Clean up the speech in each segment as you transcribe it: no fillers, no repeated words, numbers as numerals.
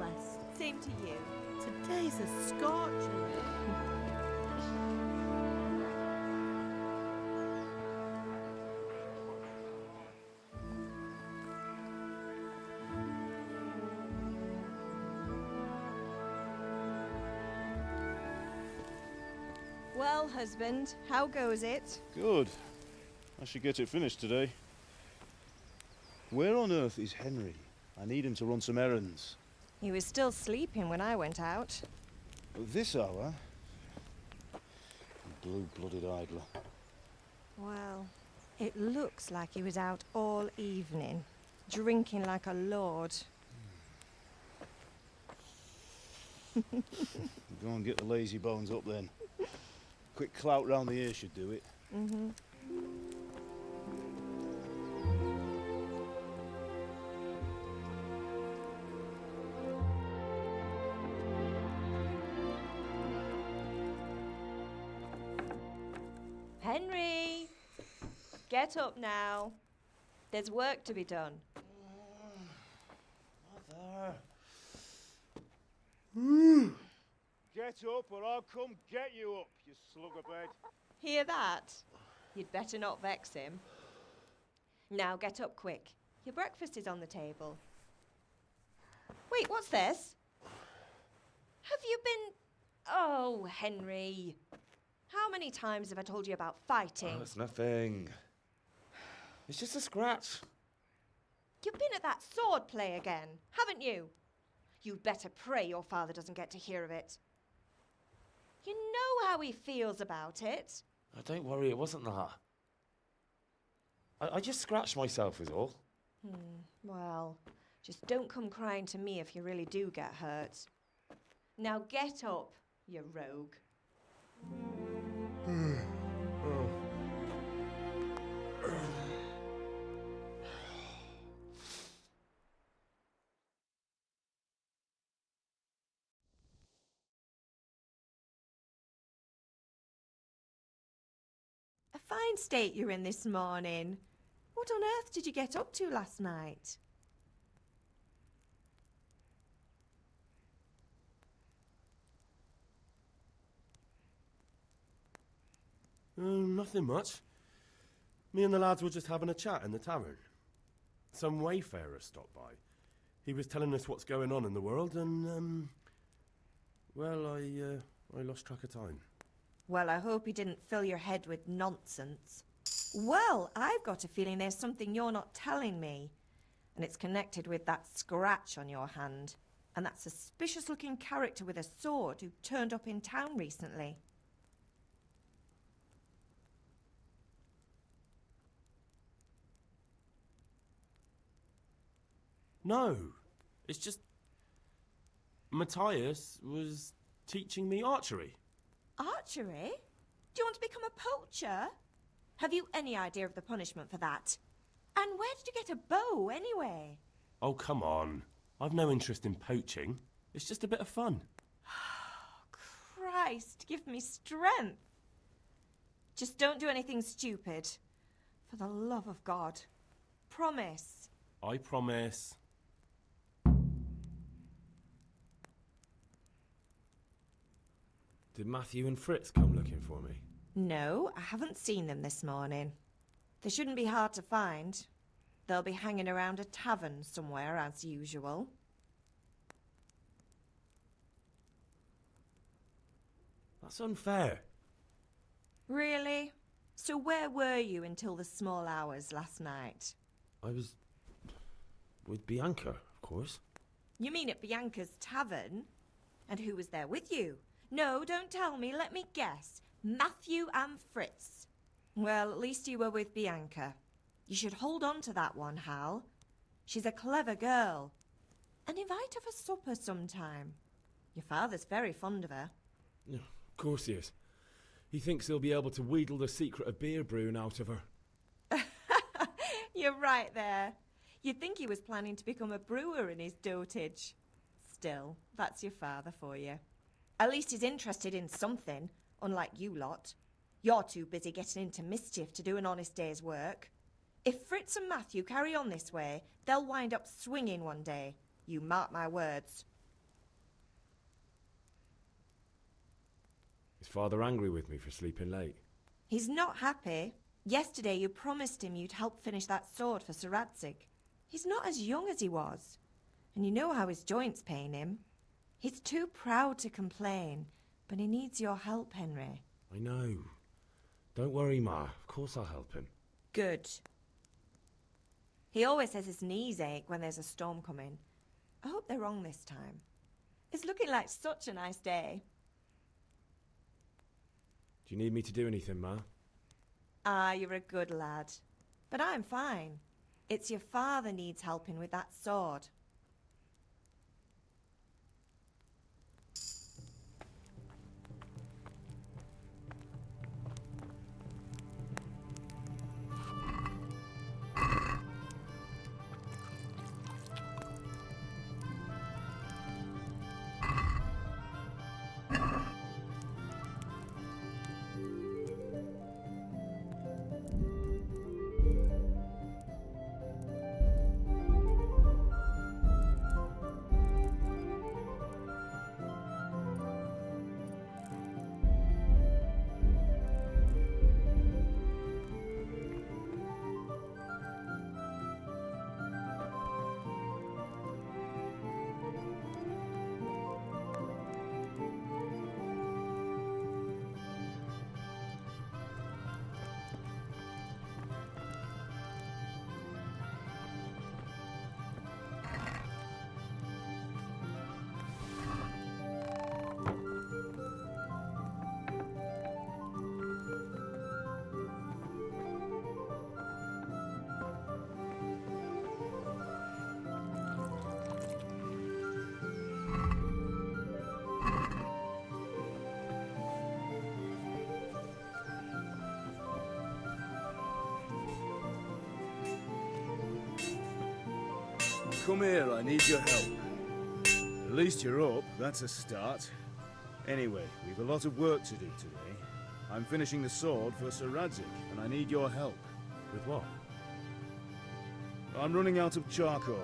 blessed. Same to you. Today's a scorcher. Well, husband, how goes it? Good. I should get it finished today. Where on earth is Henry? I need him to run some errands. He was still sleeping when I went out. At this hour? Blue-blooded idler. Well, it looks like he was out all evening, drinking like a lord. Go and get the lazy bones up then. Quick clout round the ear should do it. Mm-hmm. Henry! Get up now. There's work to be done. Mother. Get up or I'll come get you up, you slugabed. Hear that? You'd better not vex him. Now get up quick. Your breakfast is on the table. Wait, what's this? Have you been... Oh, Henry. How many times have I told you about fighting? Oh, it's nothing. It's just a scratch. You've been at that sword play again, haven't you? You'd better pray your father doesn't get to hear of it. You know how he feels about it. Oh, don't worry, it wasn't that. I just scratched myself is all. Well, just don't come crying to me if you really do get hurt. Now get up, you rogue. A fine state you're in this morning. What on earth did you get up to last night? Nothing much. Me and the lads were just having a chat in the tavern. Some wayfarer stopped by. He was telling us what's going on in the world and, well, I lost track of time. Well, I hope he didn't fill your head with nonsense. Well, I've got a feeling there's something you're not telling me. And it's connected with that scratch on your hand. And that suspicious-looking character with a sword who turned up in town recently. No, it's just... Matthias was teaching me archery. Archery? Do you want to become a poacher? Have you any idea of the punishment for that? And where did you get a bow, anyway? Oh, come on. I've no interest in poaching. It's just a bit of fun. Christ, give me strength. Just don't do anything stupid. For the love of God. Promise. I promise. Did Matthew and Fritz come looking for me? No, I haven't seen them this morning. They shouldn't be hard to find. They'll be hanging around a tavern somewhere, as usual. That's unfair. Really? So where were you until the small hours last night? I was... with Bianca, of course. You mean at Bianca's tavern? And who was there with you? No, don't tell me, let me guess. Matthew and Fritz. Well, at least you were with Bianca. You should hold on to that one, Hal. She's a clever girl. And invite her for supper sometime. Your father's very fond of her. Yeah, of course he is. He thinks he'll be able to wheedle the secret of beer brewing out of her. You're right there. You'd think he was planning to become a brewer in his dotage. Still, that's your father for you. At least he's interested in something, unlike you lot. You're too busy getting into mischief to do an honest day's work. If Fritz and Matthew carry on this way, they'll wind up swinging one day. You mark my words. Is Father angry with me for sleeping late? He's not happy. Yesterday you promised him you'd help finish that sword for Sir Radzig. He's not as young as he was. And you know how his joints pain him. He's too proud to complain, but he needs your help, Henry. I know. Don't worry, Ma. Of course I'll help him. Good. He always says his knees ache when there's a storm coming. I hope they're wrong this time. It's looking like such a nice day. Do you need me to do anything, Ma? Ah, you're a good lad. But I'm fine. It's your father needs helping with that sword. Come here, I need your help. At least you're up, that's a start. Anyway, we've a lot of work to do today. I'm finishing the sword for Sir Radzig, and I need your help. With what? I'm running out of charcoal.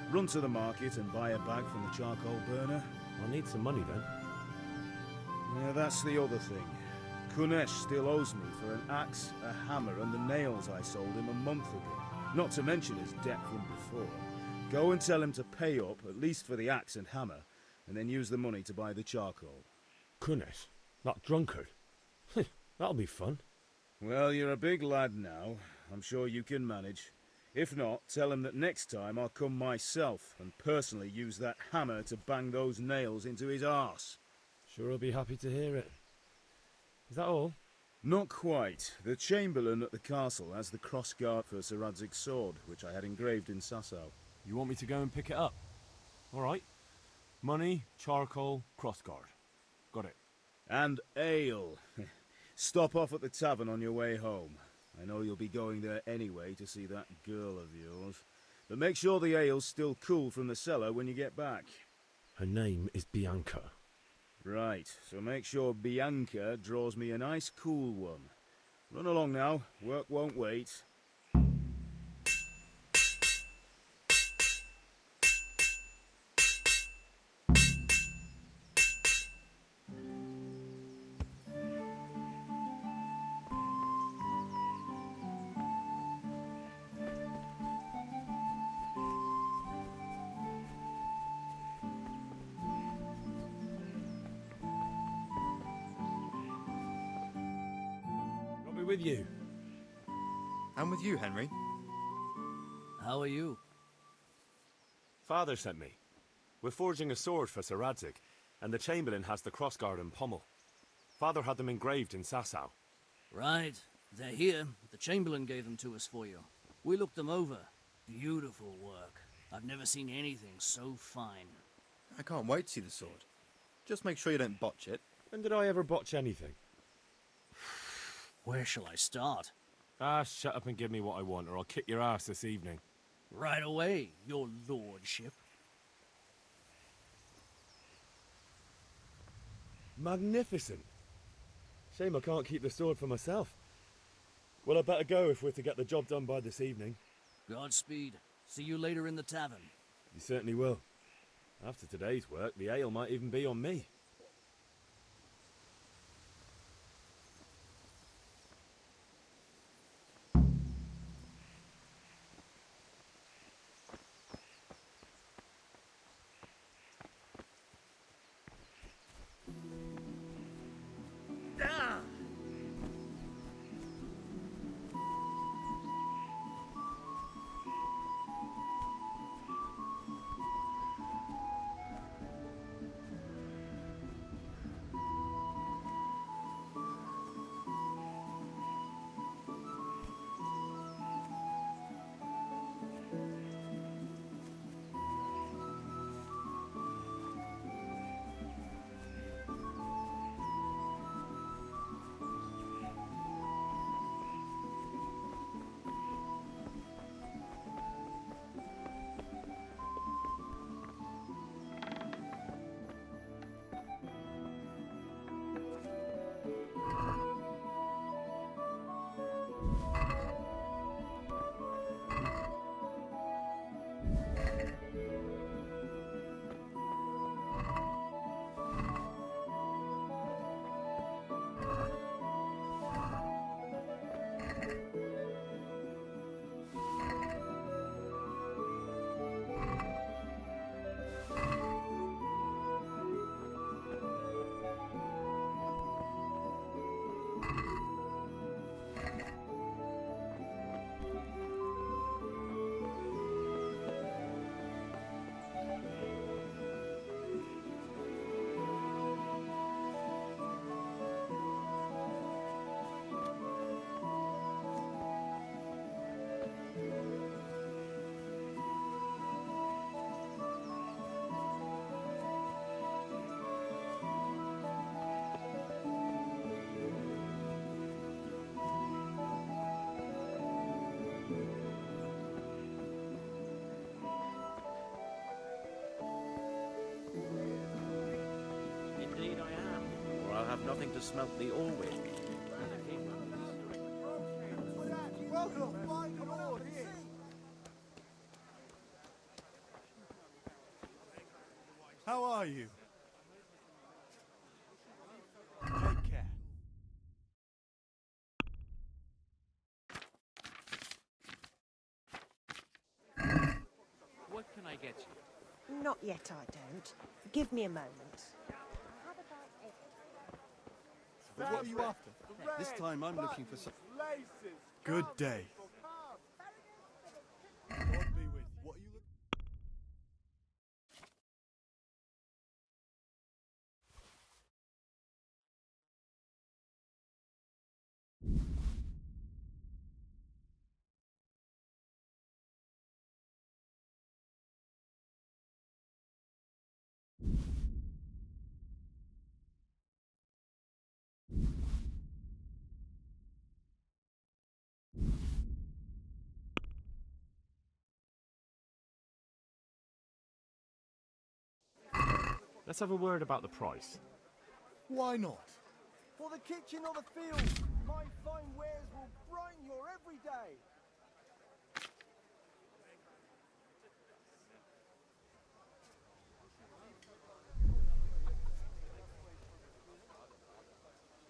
Run to the market and buy a bag from the charcoal burner. I'll need some money then. Yeah, that's the other thing. Kunesh still owes me for an axe, a hammer, and the nails I sold him a month ago. Not to mention his debt from before. Go and tell him to pay up, at least for the axe and hammer, and then use the money to buy the charcoal. Kunesh? That drunkard? That'll be fun. Well, you're a big lad now. I'm sure you can manage. If not, tell him that next time I'll come myself and personally use that hammer to bang those nails into his arse. Sure I'll be happy to hear it. Is that all? Not quite. The Chamberlain at the castle has the crossguard for Sir Radzig's sword, which I had engraved in Sasau. You want me to go and pick it up? All right. Money, charcoal, crossguard. Got it. And ale. Stop off at the tavern on your way home. I know you'll be going there anyway to see that girl of yours. But make sure the ale's still cool from the cellar when you get back. Her name is Bianca. Right, so make sure Bianca draws me a nice cool one. Run along now, work won't wait. With you. I'm with you, Henry. How are you? Father sent me. We're forging a sword for Sir Radzig, and the Chamberlain has the crossguard and pommel. Father had them engraved in Sasau. Right. They're here. The Chamberlain gave them to us for you. We looked them over. Beautiful work. I've never seen anything so fine. I can't wait to see the sword. Just make sure you don't botch it. When did I ever botch anything? Where shall I start? Ah, shut up and give me what I want, or I'll kick your ass this evening. Right away, your lordship. Magnificent. Shame I can't keep the sword for myself. Well, I better go if we're to get the job done by this evening. Godspeed. See you later in the tavern. You certainly will. After today's work, the ale might even be on me. having to smelt the ore with. How are you? Take care. What can I get you? Not yet, I don't. Give me a moment. What are you after? This time I'm looking for some... Good day. God be with you. What are you looking? Let's have a word about the price. Why not? For the kitchen or the field, my fine wares will brighten your every day.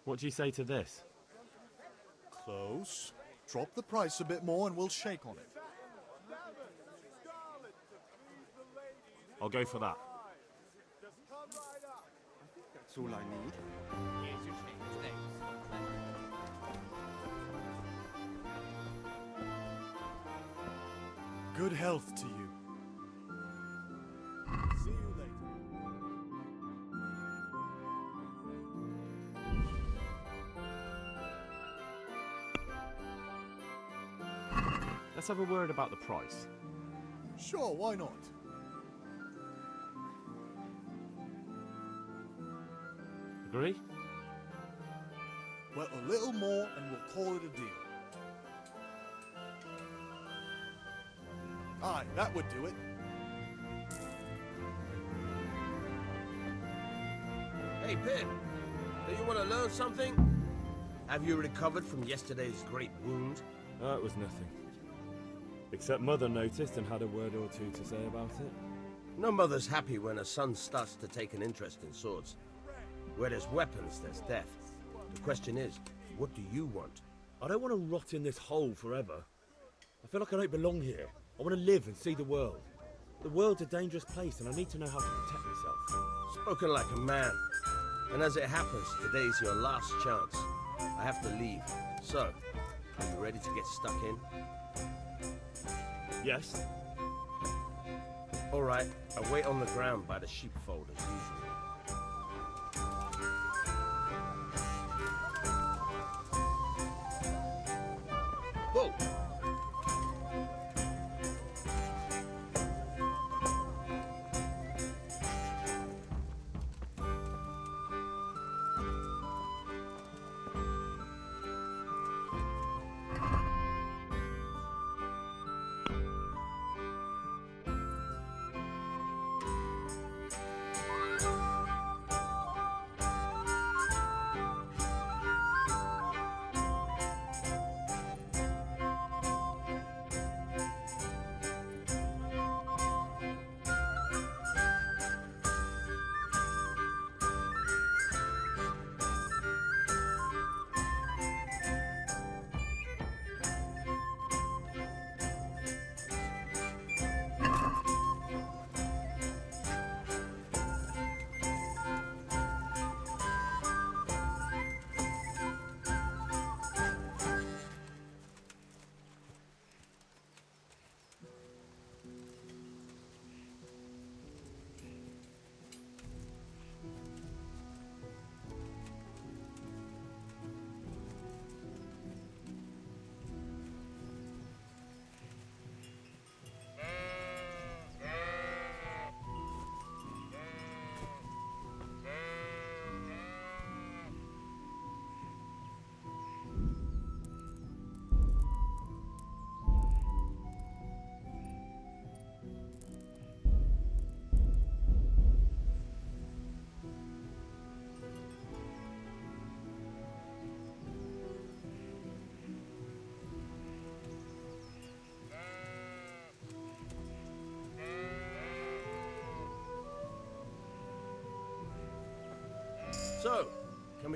What do you say to this? Close. Drop the price a bit more and we'll shake on it. I'll go for that. That's all I need. Here's your change. Thanks. Good health to you. See you later. Let's have a word about the price. Sure, why not? Agree? Well, a little more and we'll call it a deal. Aye, that would do it. Hey, Pip, do you want to learn something? Have you recovered from yesterday's great wound? It was nothing. Except Mother noticed and had a word or two to say about it. No mother's happy when her son starts to take an interest in swords. Where there's weapons, there's death. The question is, what do you want? I don't want to rot in this hole forever. I feel like I don't belong here. I want to live and see the world. The world's a dangerous place and I need to know how to protect myself. Spoken like a man. And as it happens, today's your last chance. I have to leave. So, are you ready to get stuck in? Yes? All right, I'll wait on the ground by the sheepfold as usual. Whoa!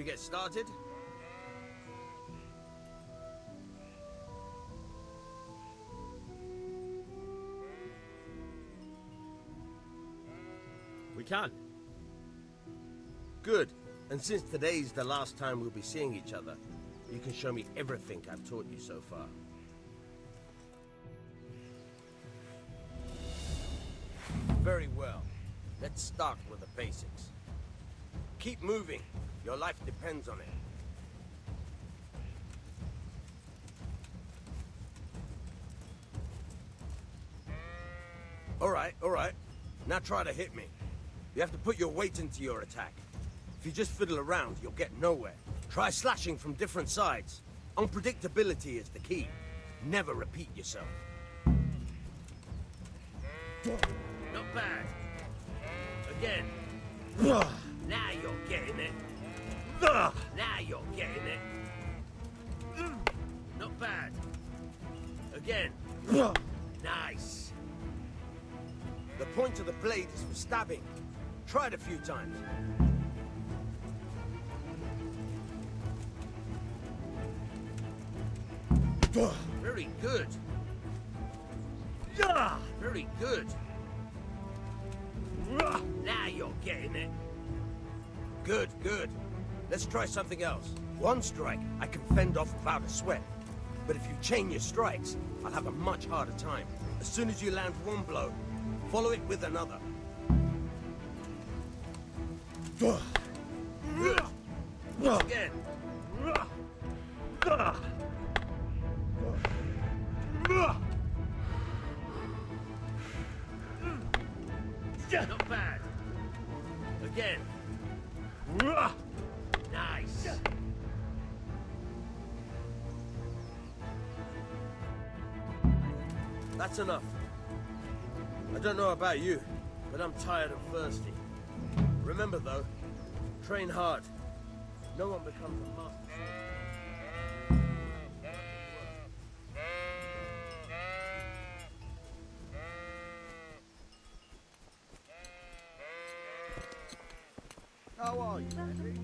we get started? We can. Good. And since today's the last time we'll be seeing each other, you can show me everything I've taught you so far. Very well. Let's start with the basics. Keep moving. Your life depends on it. All right. Now try to hit me. You have to put your weight into your attack. If you just fiddle around, you'll get nowhere. Try slashing from different sides. Unpredictability is the key. Never repeat yourself. Not bad. Again. Now you're getting it. Now you're getting it. Not bad. Again. Nice. The point of the blade is for stabbing. Try it a few times. Very good. Very good. Now you're getting it. Good. Let's try something else. One strike, I can fend off without a sweat. But if you chain your strikes, I'll have a much harder time. As soon as you land one blow, follow it with another. Good. Once again. Not bad. Again. Nice. That's enough. I don't know about you, but I'm tired and thirsty. Remember though, train hard. No one becomes a master. How are you, Henry?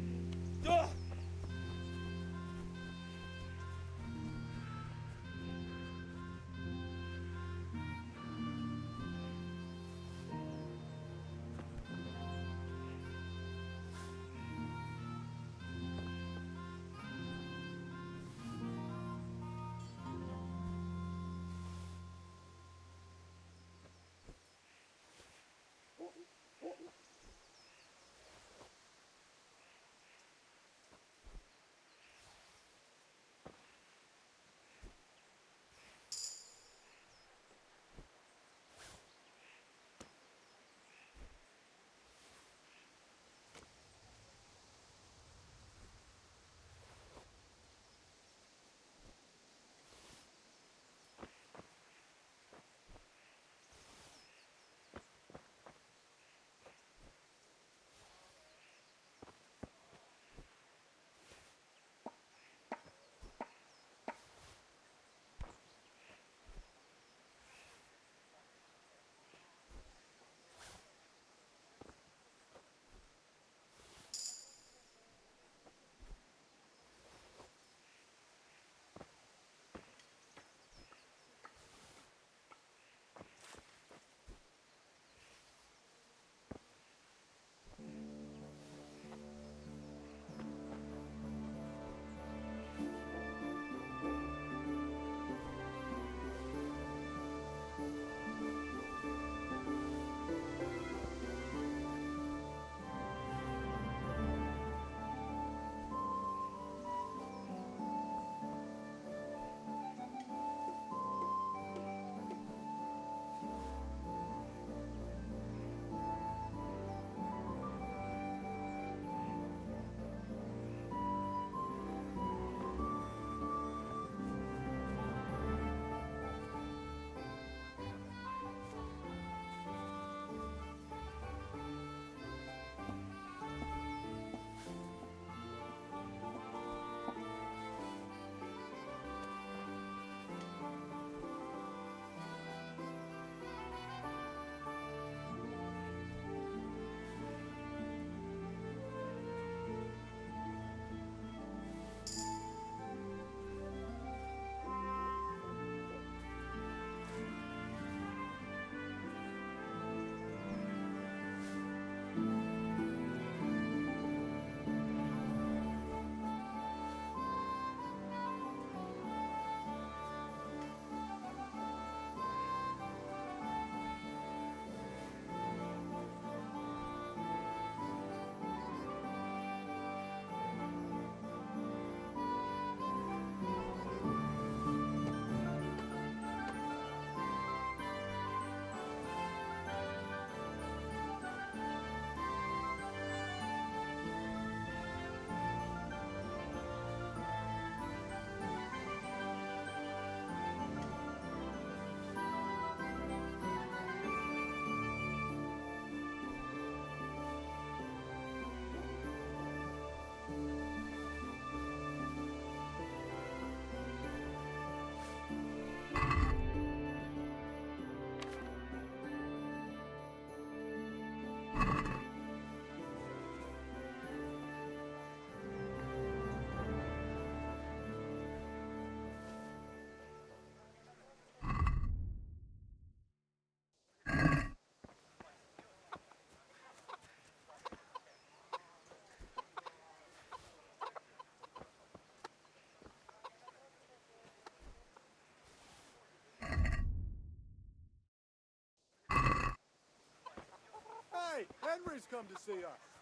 always come to see us.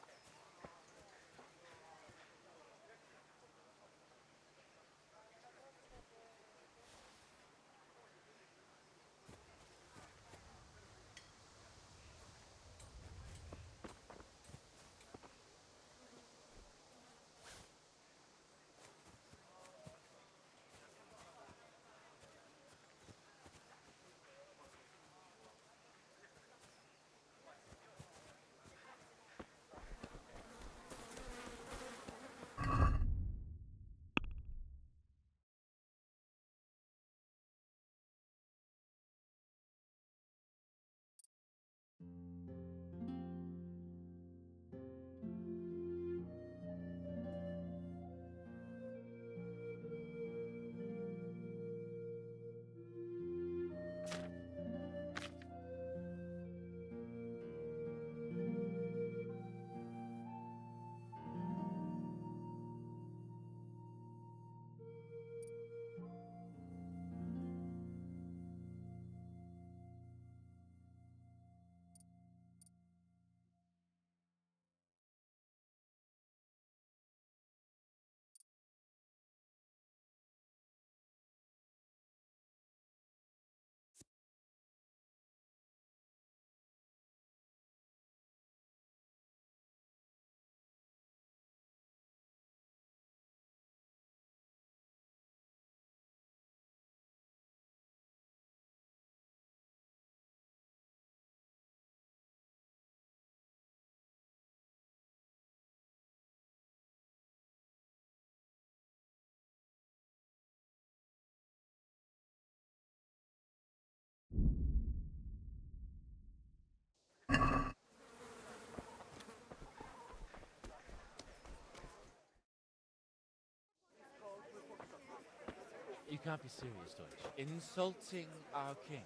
You can't be serious, Deutsch. Insulting our king.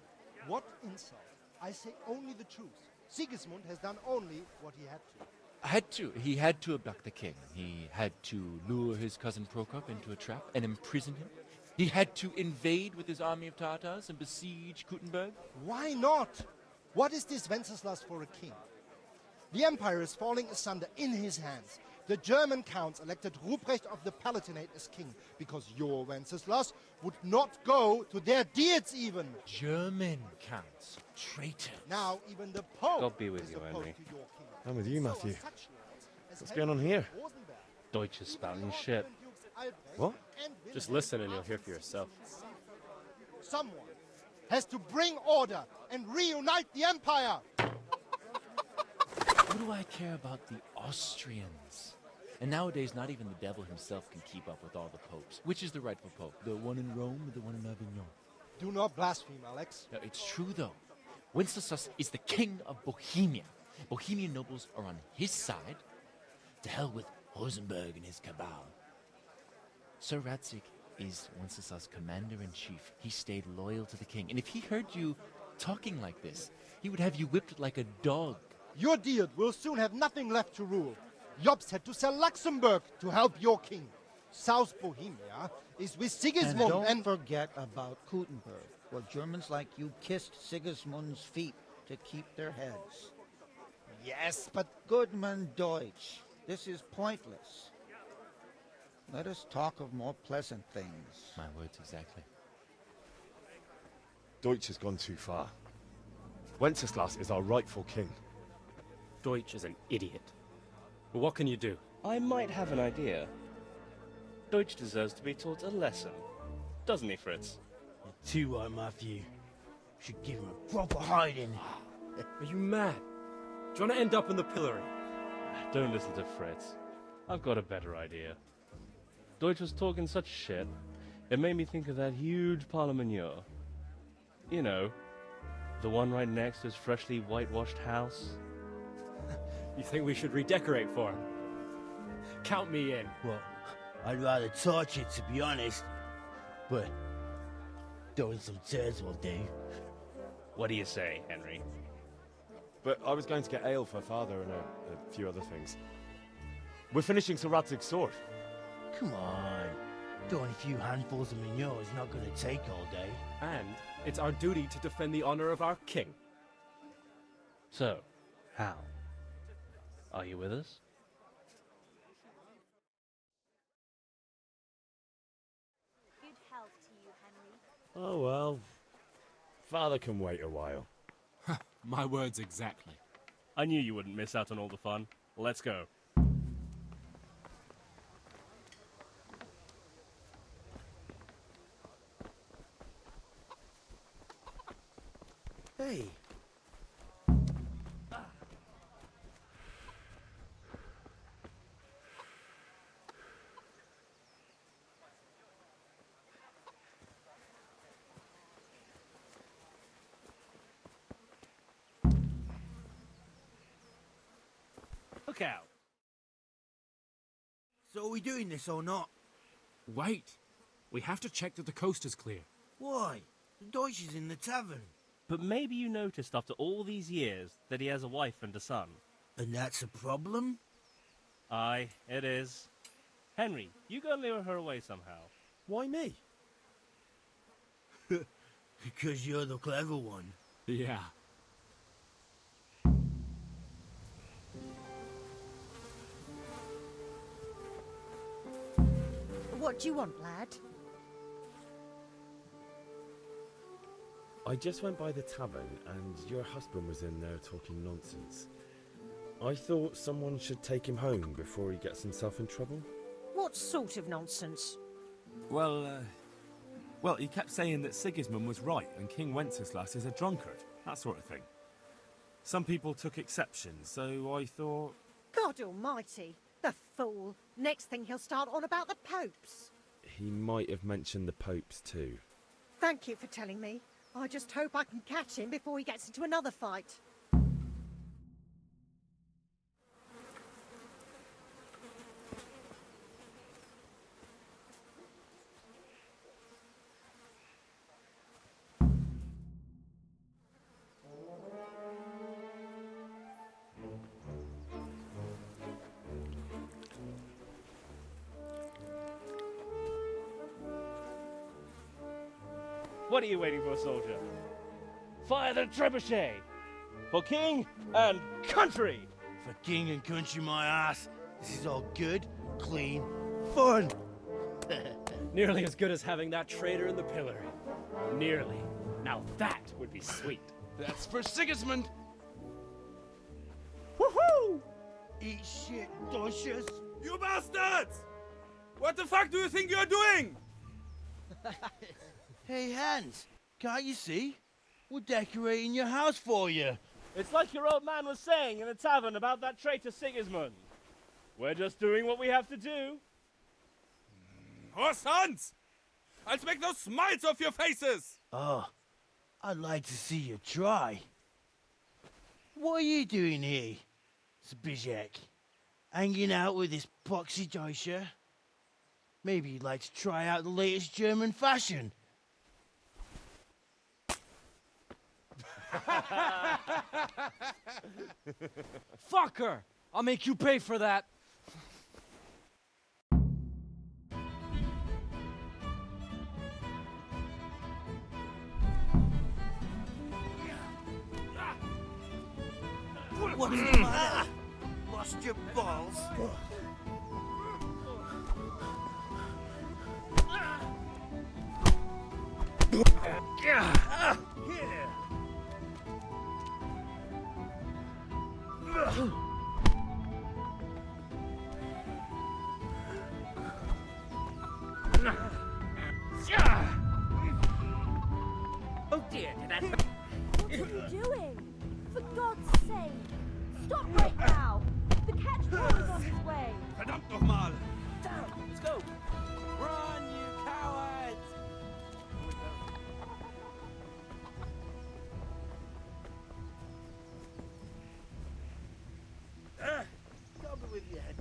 What insult? I say only the truth. Sigismund has done only what he had to. He had to abduct the king. He had to lure his cousin Prokop into a trap and imprison him. He had to invade with his army of Tatars and besiege Kuttenberg. Why not? What is this Wenceslas for a king? The empire is falling asunder in his hands. The German counts elected Ruprecht of the Palatinate as king because your Wenceslas would not go to their deeds even. German counts. Traitor. Now even the Pope God be with is you, opposed Henry. to your king. I'm with you, So are Matthew. such lords as What's going on Henry here? of Rosenberg. Deutsch is spouting shit. What? Just listen and you'll hear for yourself. Someone has to bring order and reunite the empire. What do I care about the Austrians? And nowadays, not even the devil himself can keep up with all the popes. Which is the rightful pope? The one in Rome or the one in Avignon? Do not blaspheme, Alex. No, it's true, though. Wenceslas is the king of Bohemia. Bohemian nobles are on his side. To hell with Rosenberg and his cabal. Sir Radzik is Wenceslas' commander-in-chief. He stayed loyal to the king. And if he heard you talking like this, he would have you whipped like a dog. Your Diet will soon have nothing left to rule. Jobst had to sell Luxembourg to help your king. South Bohemia is with Sigismund And don't forget about Kuttenberg, where Germans like you kissed Sigismund's feet to keep their heads. Yes, but Goodman Deutsch, this is pointless. Let us talk of more pleasant things. My words exactly. Deutsch has gone too far. Wenceslas is our rightful king. Deutsch is an idiot. But what can you do? I might have an idea. Deutsch deserves to be taught a lesson. Doesn't he, Fritz? You're too right, Matthew. Should give him a proper hiding. Are you mad? Do you want to end up in the pillory? Don't listen to Fritz. I've got a better idea. Deutsch was talking such shit, it made me think of that huge parliament. You know, the one right next to his freshly whitewashed house. You think we should redecorate for him? Count me in. Well, I'd rather torch it, to be honest. But throwing some tears will do. What do you say, Henry? But I was going to get ale for father and a few other things. We're finishing Sir Radzig's sword. Come on. Throwing a few handfuls of manure is not going to take all day. And it's our duty to defend the honor of our king. So, how? Are you with us? Good health to you, Henry. Oh well. Father can wait a while. My words exactly. I knew you wouldn't miss out on all the fun. Let's go. Hey. Look out! So are we doing this or not? Wait. We have to check that the coast is clear. Why? The Deutsch is in the tavern. But maybe you noticed after all these years that he has a wife and a son. And that's a problem? Aye, it is. Henry, you go and lure her away somehow. Why me? Because you're the clever one. Yeah. What do you want, lad? I just went by the tavern and your husband was in there talking nonsense. I thought someone should take him home before he gets himself in trouble. What sort of nonsense? Well, he kept saying that Sigismund was right and King Wenceslas is a drunkard, that sort of thing. Some people took exception, so I thought... God almighty, the fool. Next thing he'll start on about the popes. He might have mentioned the popes too. Thank you for telling me. I just hope I can catch him before he gets into another fight. What are you waiting for, soldier? Fire the trebuchet! For king and country! For king and country, my ass. This is all good, clean, fun. Nearly as good as having that traitor in the pillory. Nearly. Now that would be sweet. That's for Sigismund! Woohoo! Eat shit, Deutsches. You bastards! What the fuck do you think you're doing? Hey, Hans, can't you see? We're decorating your house for you. It's like your old man was saying in the tavern about that traitor Sigismund. We're just doing what we have to do. Horse Hans! I'll make those smiles off your faces! Oh, I'd like to see you try. What are you doing here, Zbyszek? Hanging out with this poxy Deutscher? Maybe you'd like to try out the latest German fashion. Fucker! I'll make you pay for that. What's the matter? Lost your balls? Oh dear, did I... What are you doing? For God's sake! Stop right now! The catch-pole is on his way! Verdammt nochmal! Down! Let's go! Run, you cowards! Stop it with your head.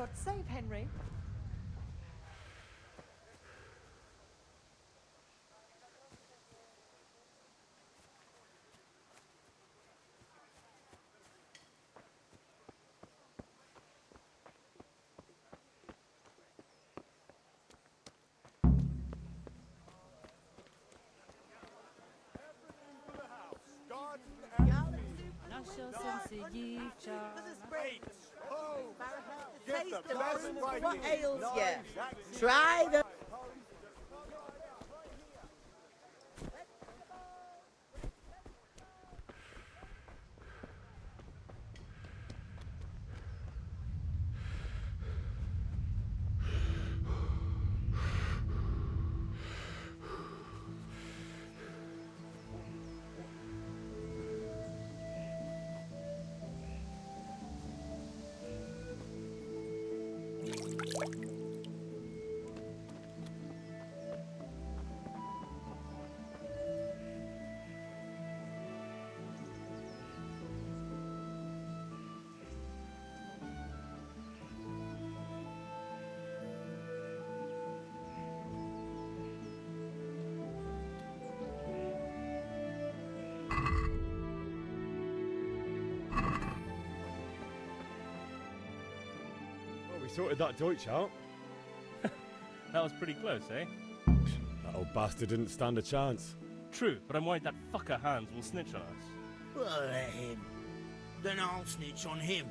God's sake, Henry. What ails you? Try the... We sorted that Deutsch out. That was pretty close, eh? That old bastard didn't stand a chance. True, but I'm worried that fucker Hans will snitch on us. Well, let him. Then I'll snitch on him.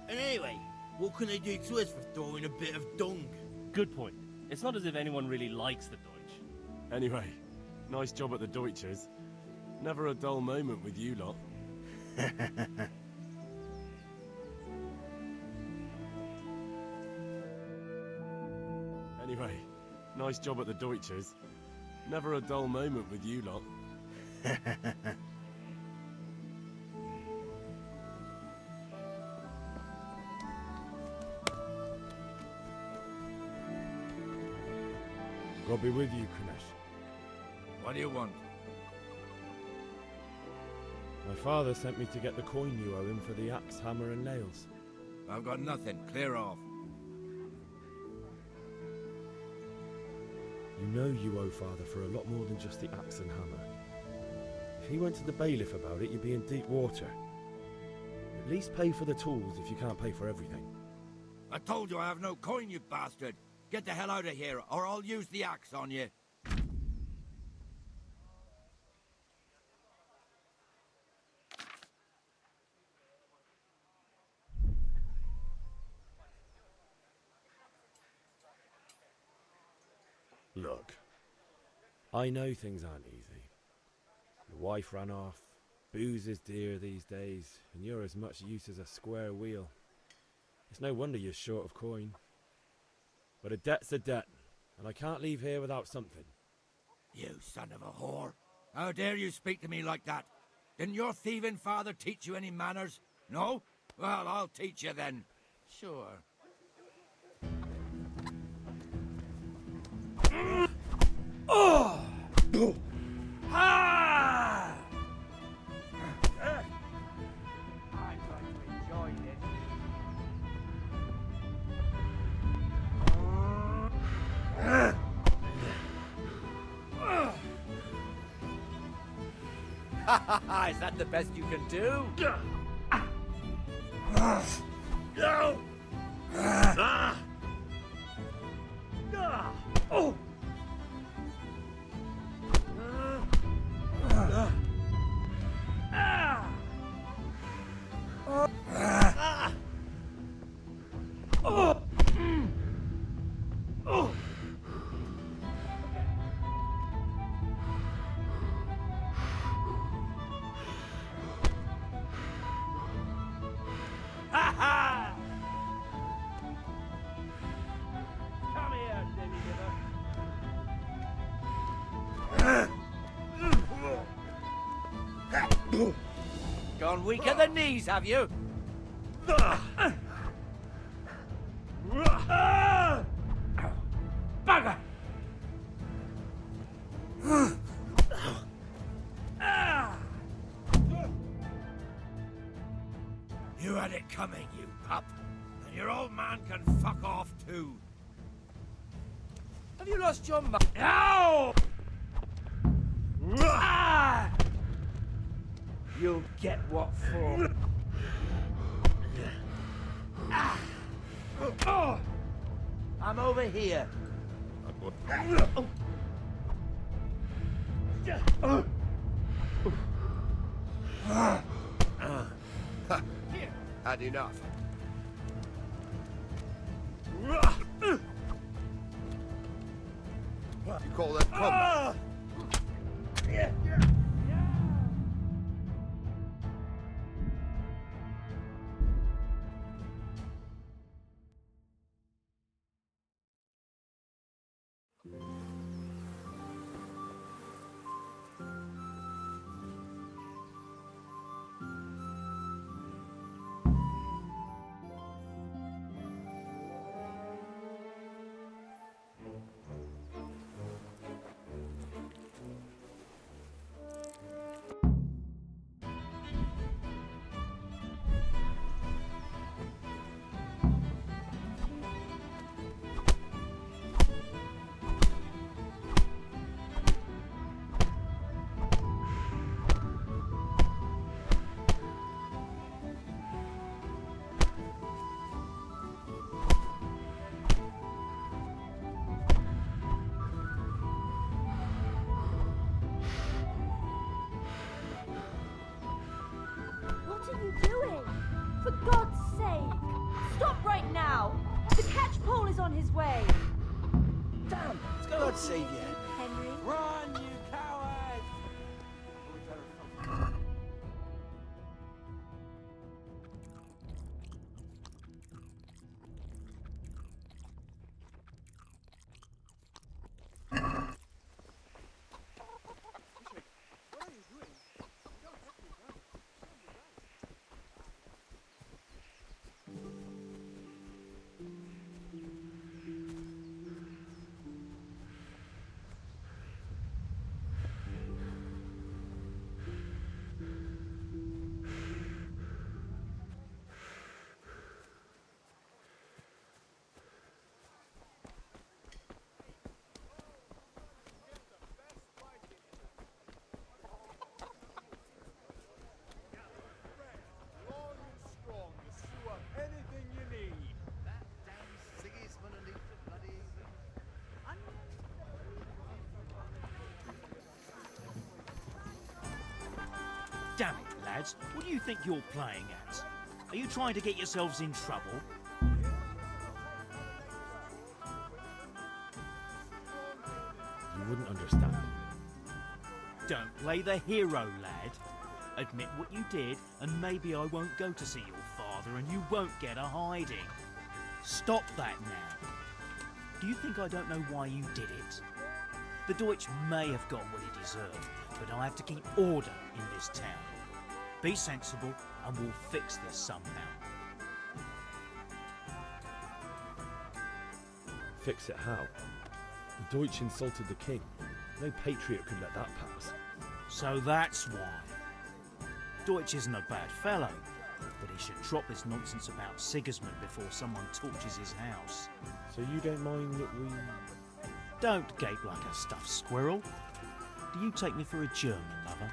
And anyway, what can they do to us for throwing a bit of dung? Good point. It's not as if anyone really likes the Deutsch. Anyway, nice job at the Deutsches. Never a dull moment with you lot. Anyway, nice job at the Deutsches. Never a dull moment with you lot. God be with you, Kunesh. What do you want? My father sent me to get the coin you owe him for the axe, hammer and nails. I've got nothing. Clear off. You know you owe father for a lot more than just the axe and hammer. If he went to the bailiff about it, you'd be in deep water. At least pay for the tools if you can't pay for everything. I told you I have no coin, you bastard. Get the hell out of here, or I'll use the axe on you. Look, I know things aren't easy. Your wife ran off, booze is dear these days, and you're as much use as a square wheel. It's no wonder you're short of coin. But a debt's a debt, and I can't leave here without something. You son of a whore. How dare you speak to me like that? Didn't your thieving father teach you any manners? No? Well, I'll teach you then. Sure. Oh! Ha! I'm going to enjoy this. Is that the best you can do? No! Oh! Come here, demi-liver. Gone weak at the knees, have you? Bugger! You had it coming, you pup. And Your old man can fuck off too. Have you lost your mind? Ow! Ah! You'll get what for. Ah! Oh! I'm over here. Had enough. You call that combat? What are you doing? For God's sake! Stop right now! The catch pole is on his way! Damn! God save you, Henry. Run, you coward! Damn it, lads. What do you think you're playing at? Are you trying to get yourselves in trouble? You wouldn't understand. Don't play the hero, lad. Admit what you did, and maybe I won't go to see your father and you won't get a hiding. Stop that now. Do you think I don't know why you did it? The Deutsch may have got what he deserved, but I have to keep order in this town. Be sensible and we'll fix this somehow. Fix it how? The Deutsch insulted the king. No patriot could let that pass. So that's why. Deutsch isn't a bad fellow, but he should drop this nonsense about Sigismund before someone torches his house. So you don't mind that we... Don't gape like a stuffed squirrel. Do you take me for a German, lover?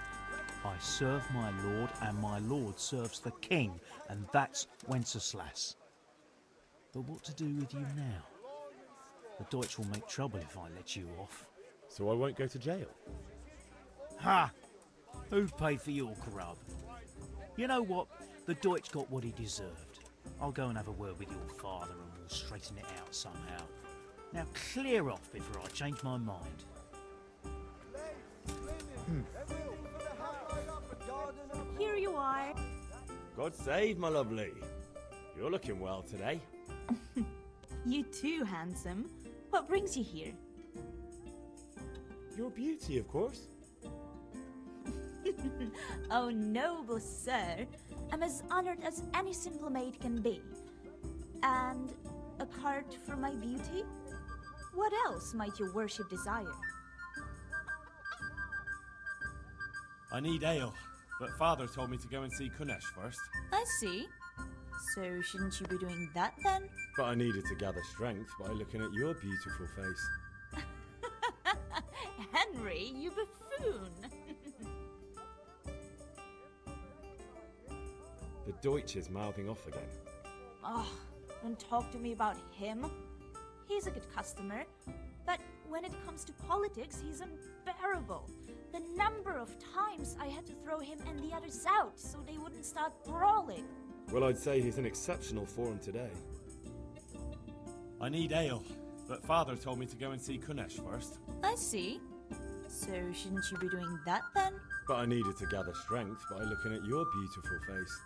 I serve my lord, and my lord serves the king, and that's Wenceslas. But what to do with you now? The Deutsch will make trouble if I let you off. So I won't go to jail? Ha! Who'd pay for your grub? You know what? The Deutsch got what he deserved. I'll go and have a word with your father and we'll straighten it out somehow. Now clear off before I change my mind. Here you are. God save, my lovely. You're looking well today. You too, handsome. What brings you here? Your beauty, of course. Oh, noble sir. I'm as honored as any simple maid can be. And apart from my beauty, what else might your worship desire? I need ale, but father told me to go and see Kunesh first. I see. So shouldn't you be doing that then? But I needed to gather strength by looking at your beautiful face. Henry, you buffoon! The Deutsch is mouthing off again. Oh, don't talk to me about him. He's a good customer, but when it comes to politics, he's unbearable. The number of times I had to throw him and the others out so they wouldn't start brawling. Well, I'd say he's in exceptional form today. I need ale, but Father told me to go and see Kunesh first. I see. So shouldn't you be doing that then? But I needed to gather strength by looking at your beautiful face.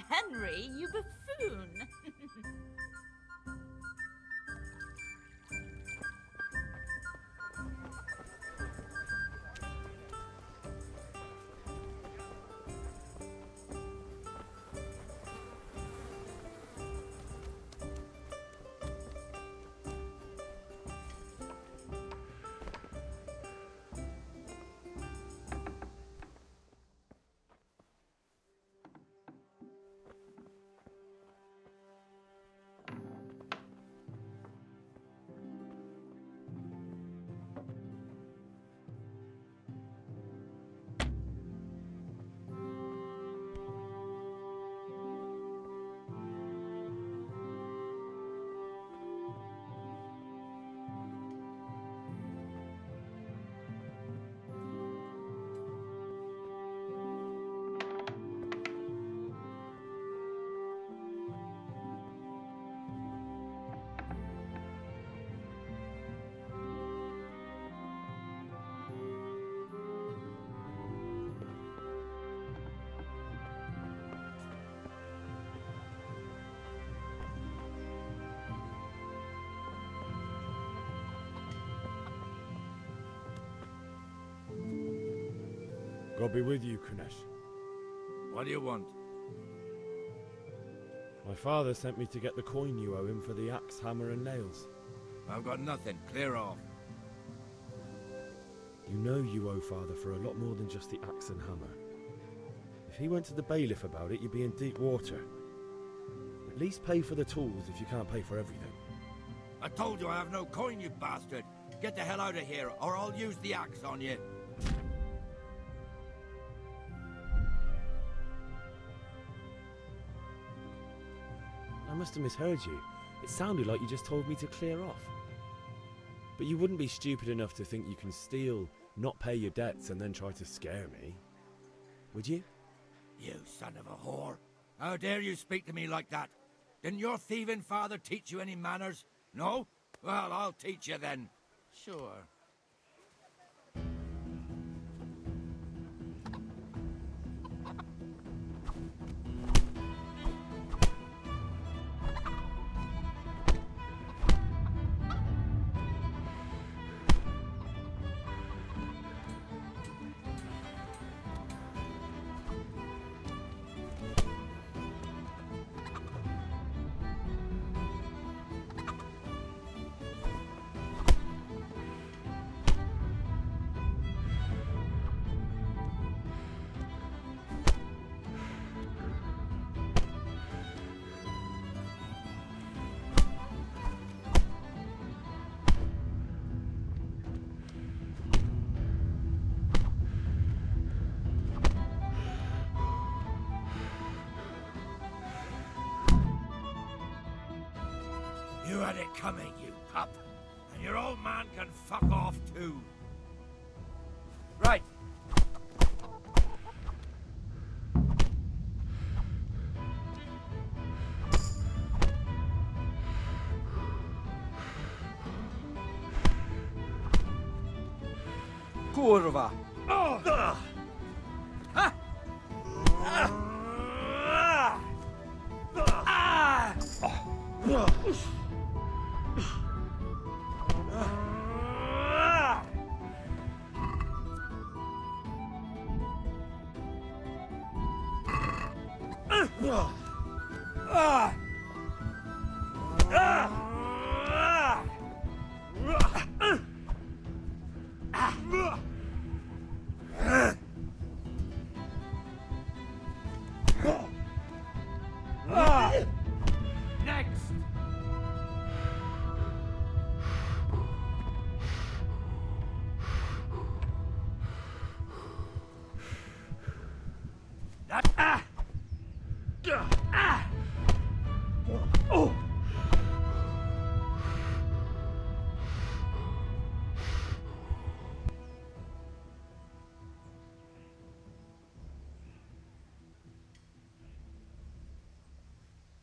Henry, you buffoon! God be with you, Kunesh. What do you want? My father sent me to get the coin you owe him for the axe, hammer and nails. I've got nothing. Clear off. You know you owe father for a lot more than just the axe and hammer. If he went to the bailiff about it, you'd be in deep water. At least pay for the tools if you can't pay for everything. I told you I have no coin, you bastard. Get the hell out of here, or I'll use the axe on you. I must have misheard you. It sounded like you just told me to clear off. But you wouldn't be stupid enough to think you can steal, not pay your debts, and then try to scare me. Would you? You son of a whore. How dare you speak to me like that? Didn't your thieving father teach you any manners? No? Well, I'll teach you then. Sure. You had it coming, you pup. And your old man can fuck off too. Right. Kurwa!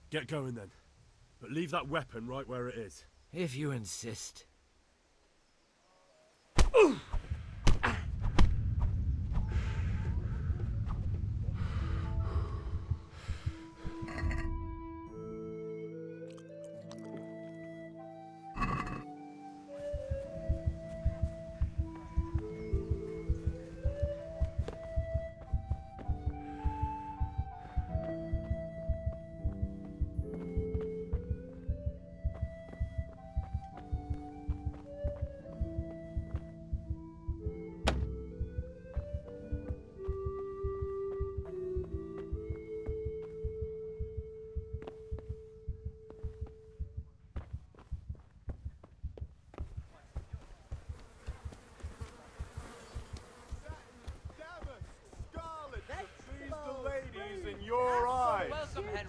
Get going then. But leave that weapon right where it is. If you insist.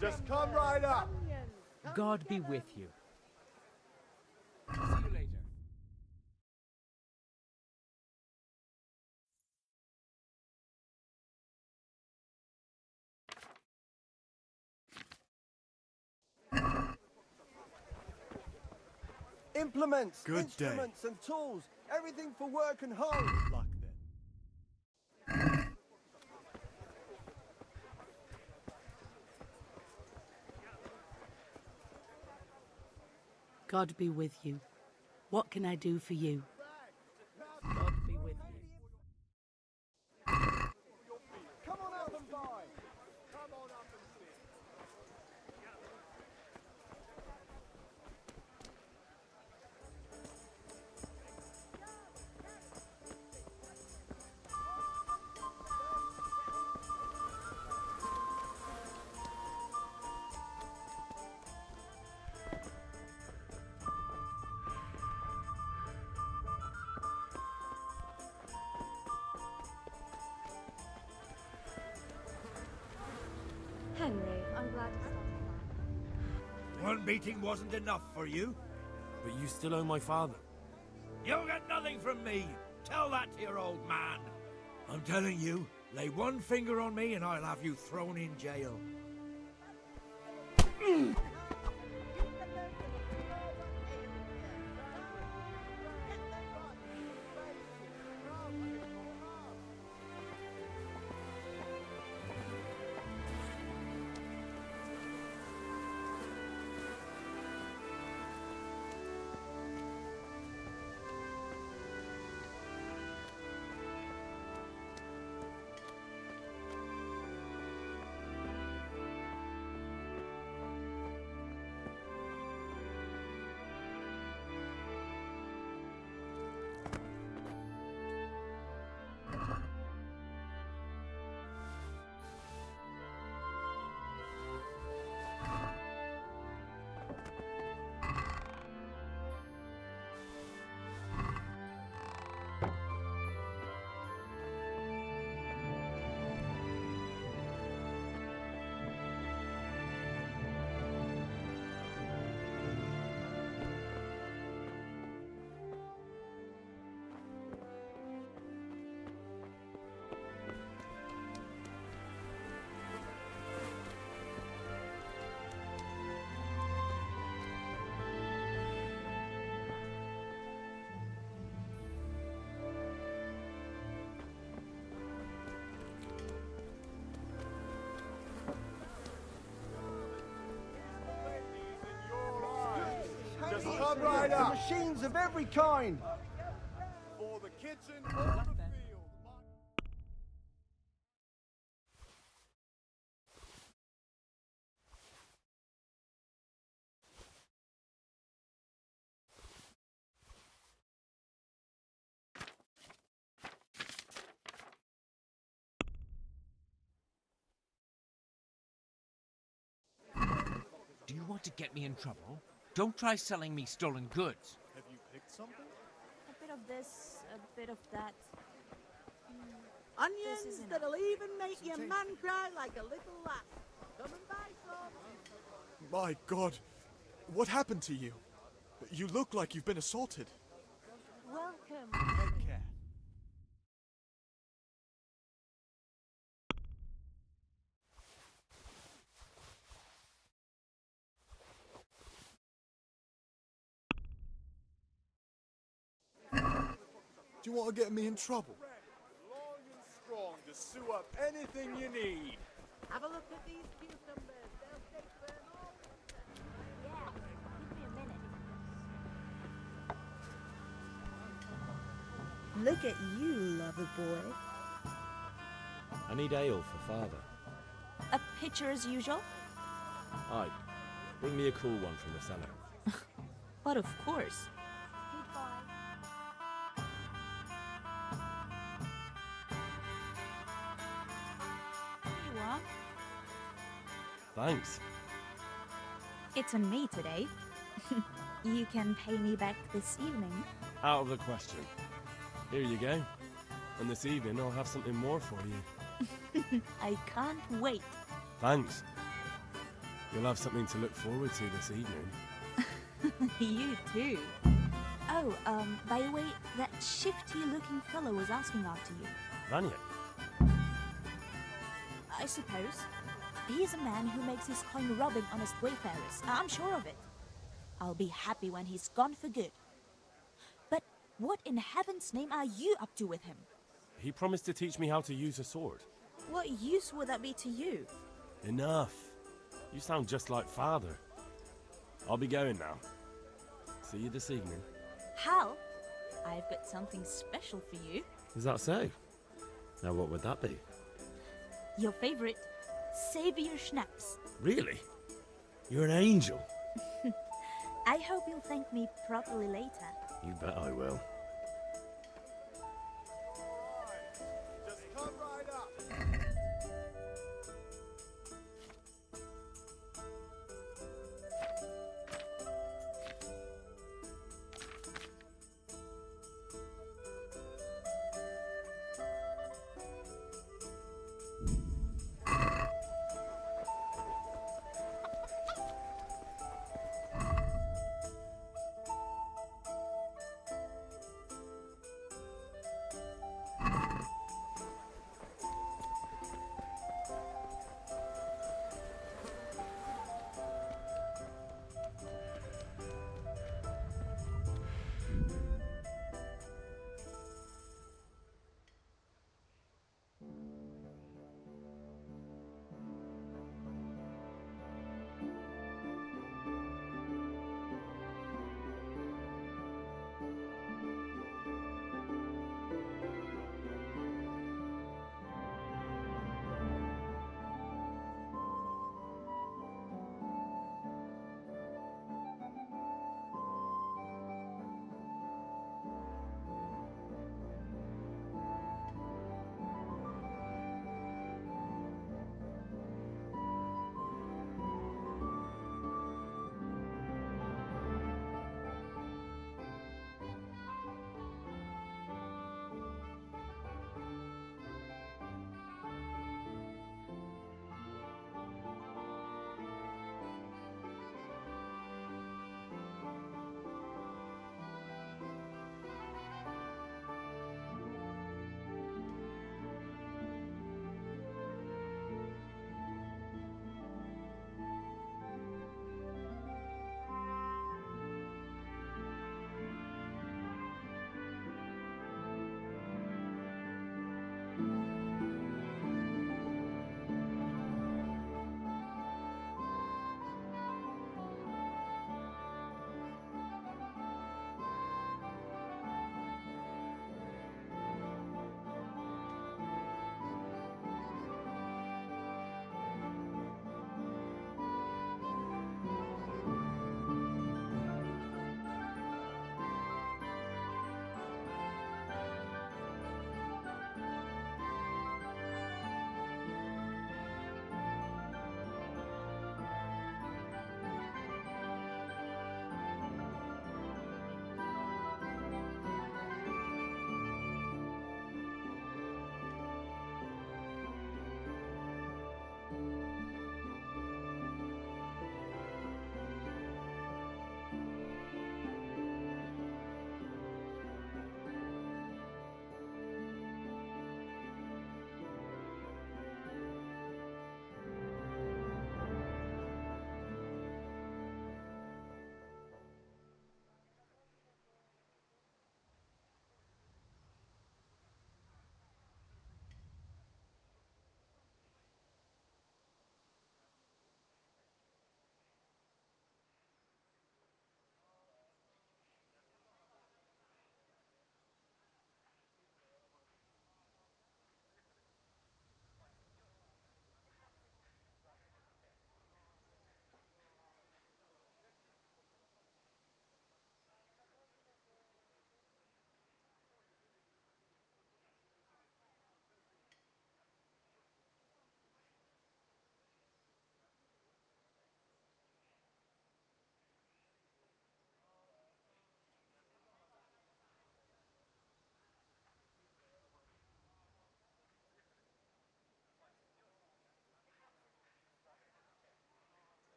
Just come right up. God be with you. See you later. Implements, Good instruments and tools. Everything for work and home. Luck then. God be with you. What can I do for you? God be with you. Come on up and buy. Come on up and see. Henry, I'm glad you stopped by. One beating wasn't enough for you? But you still owe my father. You'll get nothing from me. Tell that to your old man. I'm telling you, lay one finger on me and I'll have you thrown in jail. Just come right up. Machines of every kind. For the kitchen or the field. Do you want to get me in trouble? Don't try selling me stolen goods. Have you picked something? A bit of this, a bit of that. Onions that'll even make your man cry like a little lass. Come and buy some. My God, what happened to you? You look like you've been assaulted. Welcome. Take care. Do you want to get me in trouble? Long and strong to sew up anything you need. Have a look at these cucumbers. They'll stay firm all winter. Yeah, give me a minute. Look at you, lover boy. I need ale for father. A pitcher as usual? Aye. Bring me a cool one from the cellar. But of course. Here you are. Thanks. It's on me today. You can pay me back this evening. Out of the question. Here you go. And this evening I'll have something more for you. I can't wait. Thanks. You'll have something to look forward to this evening. You too. Oh, by the way, that shifty-looking fellow was asking after you. Vanya? I suppose. He's a man who makes his coin robbing honest wayfarers. I'm sure of it. I'll be happy when he's gone for good. But what in heaven's name are you up to with him? He promised to teach me how to use a sword. What use would that be to you? Enough. You sound just like father. I'll be going now. See you this evening. Hal, I've got something special for you. Is that so? Now what would that be? Your favorite, Savior Schnapps. Really? You're an angel. I hope you'll thank me properly later. You bet I will. Just come right up.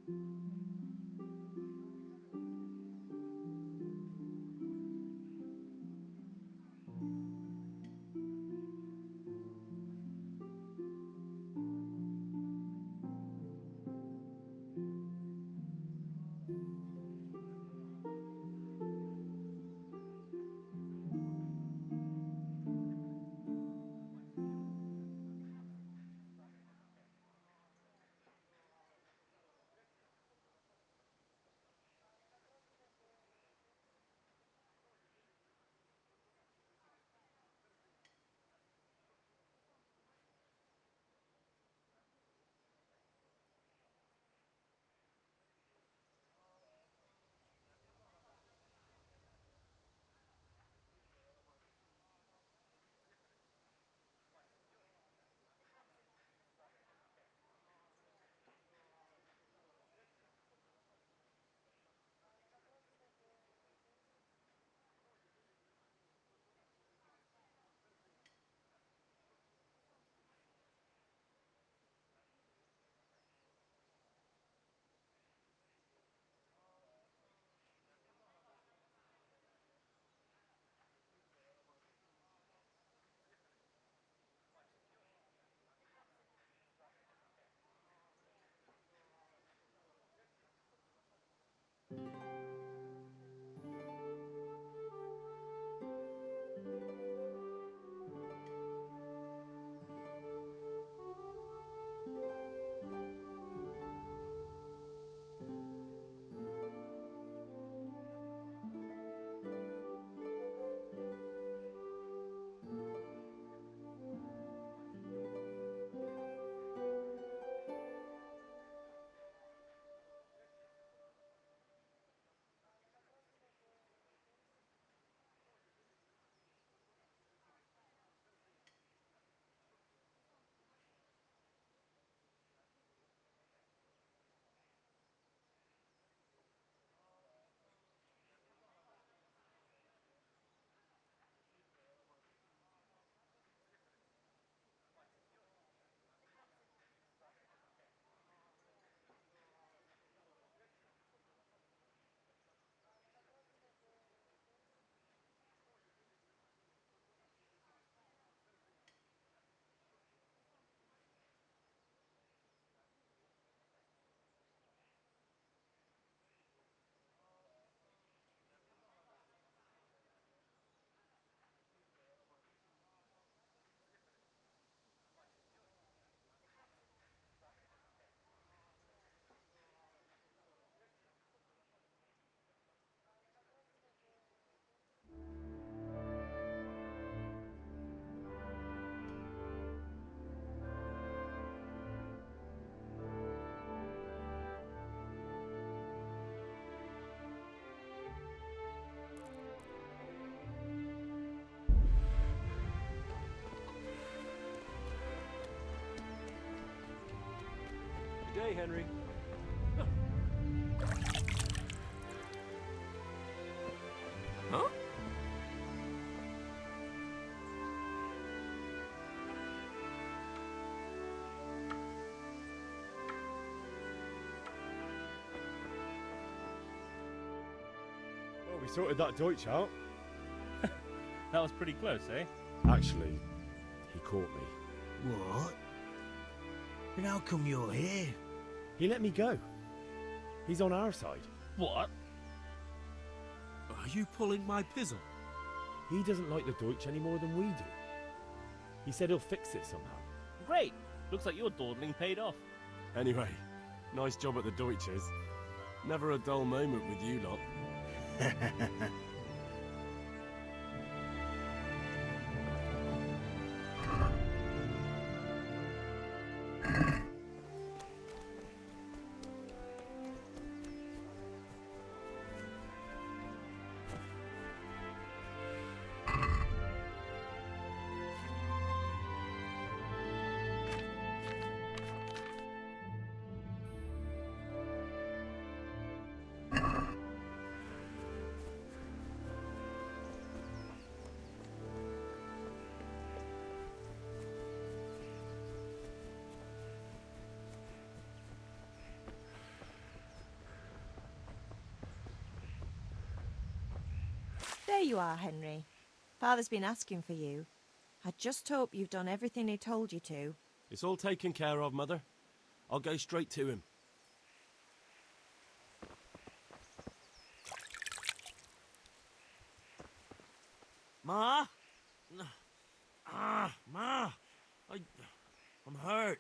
Good day, Henry. Huh? Well, we sorted that Deutsch out. That was pretty close, eh? Actually, he caught me. What? Then how come you're here? He let me go. He's on our side. What? Are you pulling my pizzle? He doesn't like the Deutsch any more than we do. He said he'll fix it somehow. Great! Looks like your dawdling paid off. Anyway, nice job at the Deutsches. Never a dull moment with you lot. you are, Henry. Father's been asking for you. I just hope you've done everything he told you to. It's all taken care of, Mother. I'll go straight to him. Ma? Ma! I'm hurt.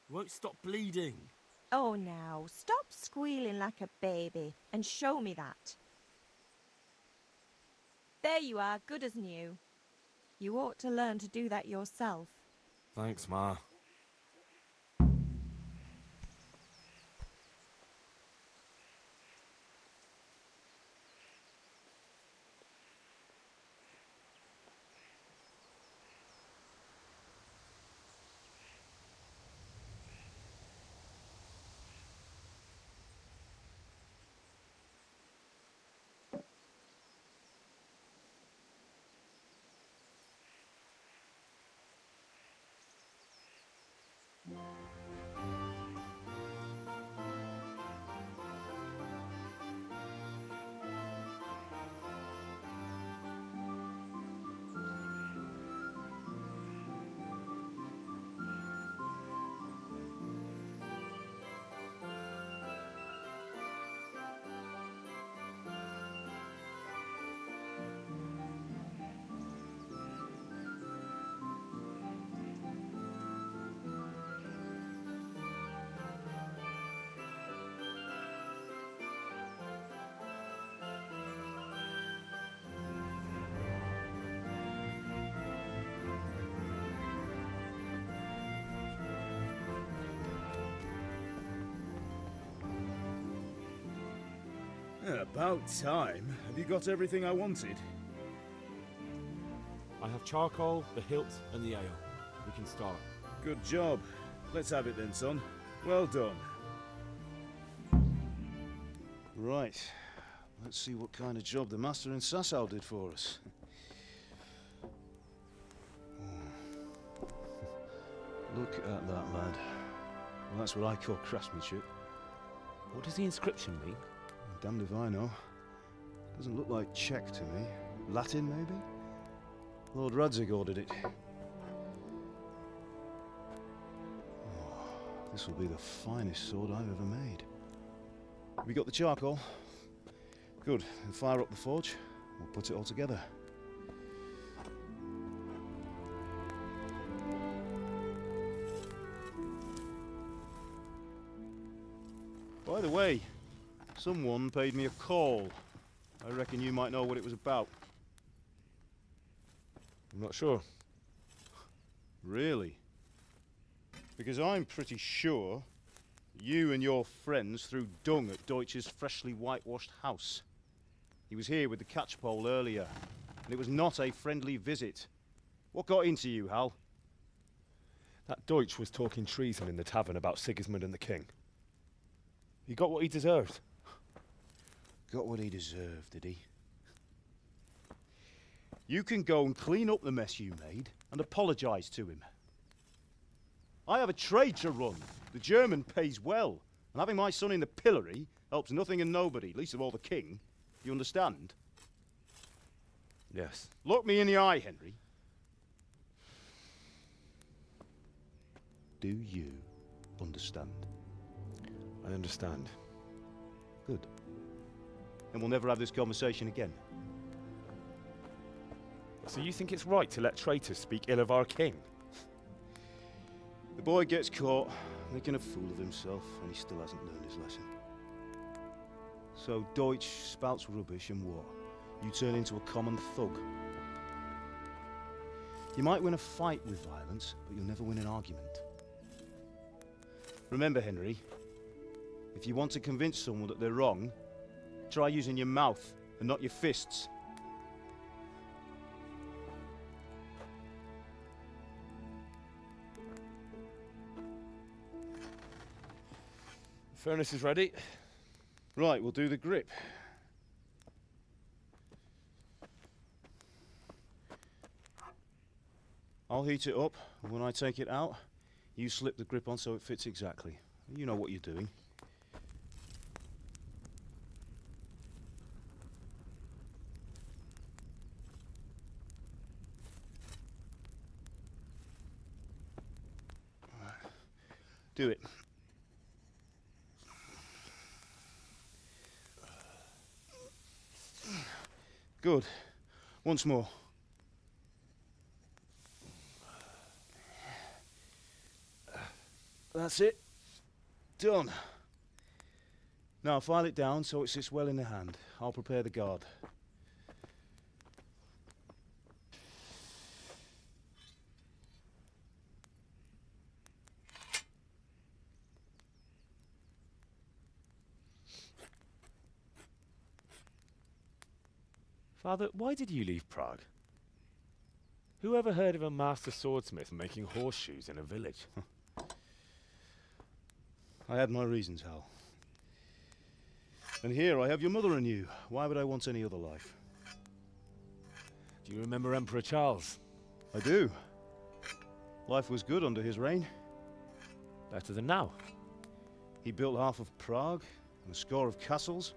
It won't stop bleeding. Oh, now, stop squealing like a baby and show me that. There you are, good as new. You ought to learn to do that yourself. Thanks, Ma. About time. Have you got everything I wanted? I have charcoal, the hilt, and the ale. We can start. Good job. Let's have it then, son. Well done. Right. Let's see what kind of job the master in Sasau did for us. Look at that, lad. Well, that's what I call craftsmanship. What does the inscription mean? Damned if I know. Doesn't look like Czech to me. Latin, maybe? Lord Radzig ordered it. Oh, this will be the finest sword I've ever made. Have you got the charcoal? Good. Then fire up the forge. We'll put it all together. By the way, someone paid me a call. I reckon you might know what it was about. I'm not sure. Really? Because I'm pretty sure you and your friends threw dung at Deutsch's freshly whitewashed house. He was here with the catchpole earlier, and it was not a friendly visit. What got into you, Hal? That Deutsch was talking treason in the tavern about Sigismund and the king. He got what he deserved. Got what he deserved, did he? You can go and clean up the mess you made and apologise to him. I have a trade to run. The German pays well, and having my son in the pillory helps nothing and nobody, least of all the king. You understand? Yes. Look me in the eye, Henry. Do you understand? I understand. Good. Then we'll never have this conversation again. So you think it's right to let traitors speak ill of our king? The boy gets caught, making a fool of himself, and he still hasn't learned his lesson. So Deutsch spouts rubbish, and what? You turn into a common thug. You might win a fight with violence, but you'll never win an argument. Remember, Henry, if you want to convince someone that they're wrong, try using your mouth and not your fists. The furnace is ready. Right, we'll do the grip. I'll heat it up, and when I take it out, you slip the grip on so it fits exactly. You know what you're doing. Do it. Good. Once more. That's it. Done. Now file it down so it sits well in the hand. I'll prepare the guard. Father, why did you leave Prague? Who ever heard of a master swordsmith making horseshoes in a village? I had my reasons, Hal. And here I have your mother and you. Why would I want any other life? Do you remember Emperor Charles? I do. Life was good under his reign. Better than now. He built half of Prague and a score of castles,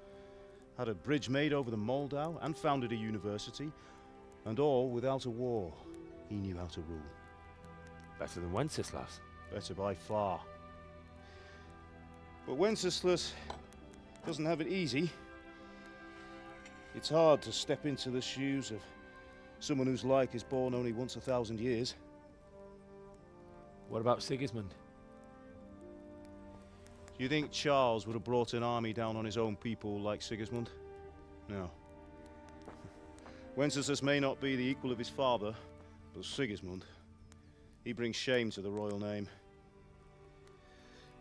had a bridge made over the Moldau, and founded a university, and all without a war. He knew how to rule. Better than Wenceslas. Better by far. But Wenceslas doesn't have it easy. It's hard to step into the shoes of someone whose like is born only once 1,000 years. What about Sigismund? Do you think Charles would have brought an army down on his own people like Sigismund? No. Wenceslas may not be the equal of his father, but Sigismund, he brings shame to the royal name.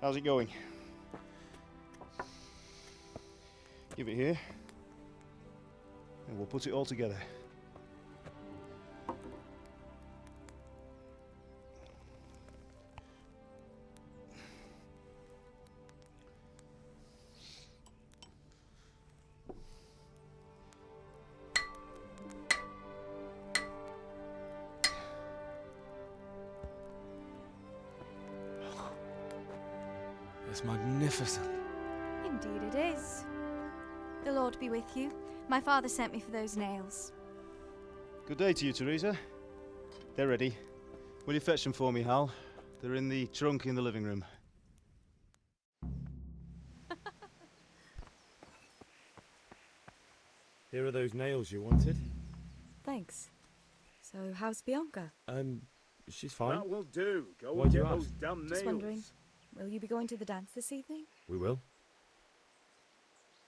How's it going? Give it here, and we'll put it all together. It's magnificent. Indeed it is. The Lord be with you. My father sent me for those nails. Good day to you, Teresa. They're ready. Will you fetch them for me, Hal? They're in the trunk in the living room. Here are those nails you wanted. Thanks. So, how's Bianca? She's fine. That will do. Go Why'd and you get ask? those damn nails. Just wondering, will you be going to the dance this evening? We will.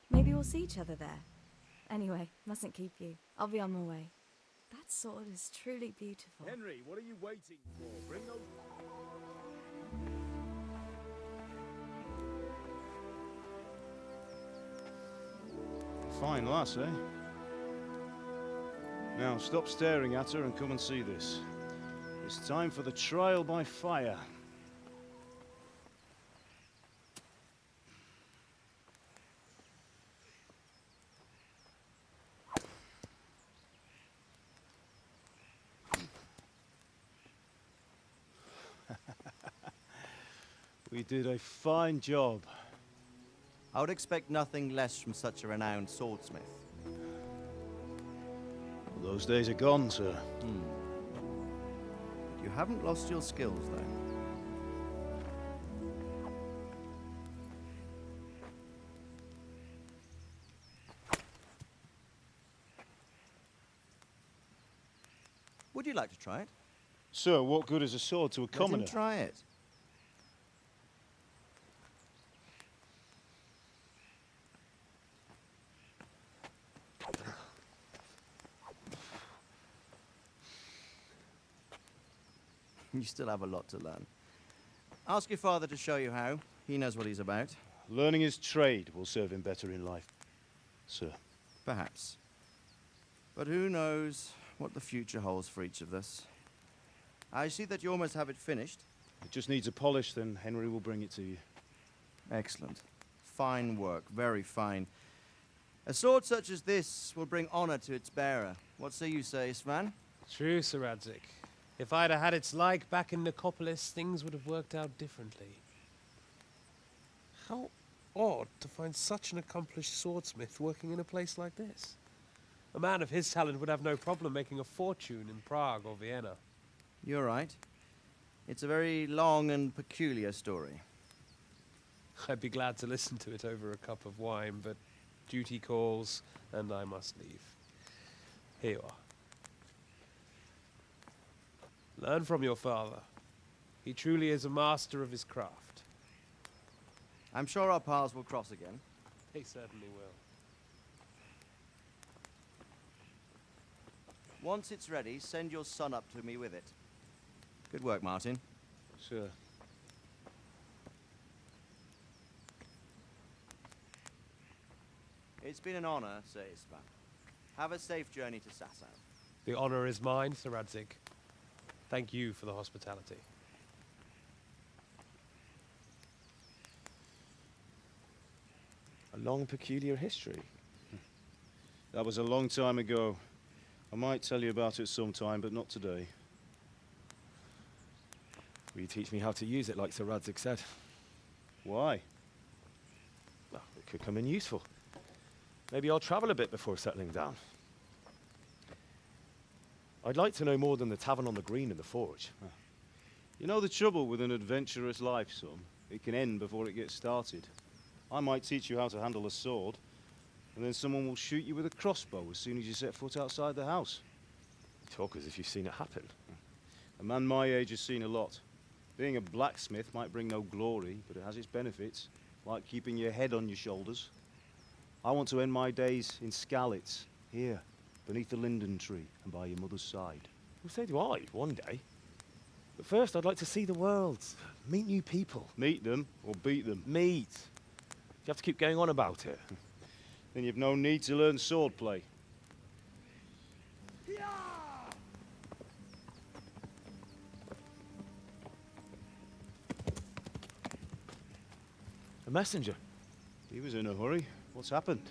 Maybe we'll see each other there. Anyway, mustn't keep you. I'll be on my way. That sword is truly beautiful. Henry, what are you waiting for? Bring those... Fine lass, eh? Now, stop staring at her and come and see this. It's time for the trial by fire. We did a fine job. I would expect nothing less from such a renowned swordsmith. Well, those days are gone, sir. You haven't lost your skills, though. Would you like to try it? Sir, what good is a sword to a commoner? Let him try it. You still have a lot to learn. Ask your father to show you how. He knows what he's about. Learning his trade will serve him better in life, sir. Perhaps. But who knows what the future holds for each of us. I see that you almost have it finished. It just needs a polish, then Henry will bring it to you. Excellent. Fine work, very fine. A sword such as this will bring honor to its bearer. What say you, Svan? True, Sir Radzik. If I'd have had its like back in Nicopolis, things would have worked out differently. How odd to find such an accomplished swordsmith working in a place like this. A man of his talent would have no problem making a fortune in Prague or Vienna. You're right. It's a very long and peculiar story. I'd be glad to listen to it over a cup of wine, but duty calls, and I must leave. Here you are. Learn from your father. He truly is a master of his craft. I'm sure our paths will cross again. He certainly will. Once it's ready, send your son up to me with it. Good work, Martin. Sure. It's been an honor, Sir Isma. Have a safe journey to Zapraszam. The honor is mine, Sir Radzig. Thank you for the hospitality. A long, peculiar history. That was a long time ago. I might tell you about it sometime, but not today. Will you teach me how to use it like Sir Radzig said? Why? Well, it could come in useful. Maybe I'll travel a bit before settling down. I'd like to know more than the tavern on the green and the forge. You know the trouble with an adventurous life, son? It can end before it gets started. I might teach you how to handle a sword, and then someone will shoot you with a crossbow as soon as you set foot outside the house. You talk as if you've seen it happen. A man my age has seen a lot. Being a blacksmith might bring no glory, but it has its benefits, like keeping your head on your shoulders. I want to end my days in Skalitz, here, beneath the linden tree and by your mother's side. Well, so do I, one day. But first, I'd like to see the world, meet new people. Meet them or beat them? Meet. You have to keep going on about it. Then you've no need to learn swordplay. A messenger. He was in a hurry. What's happened?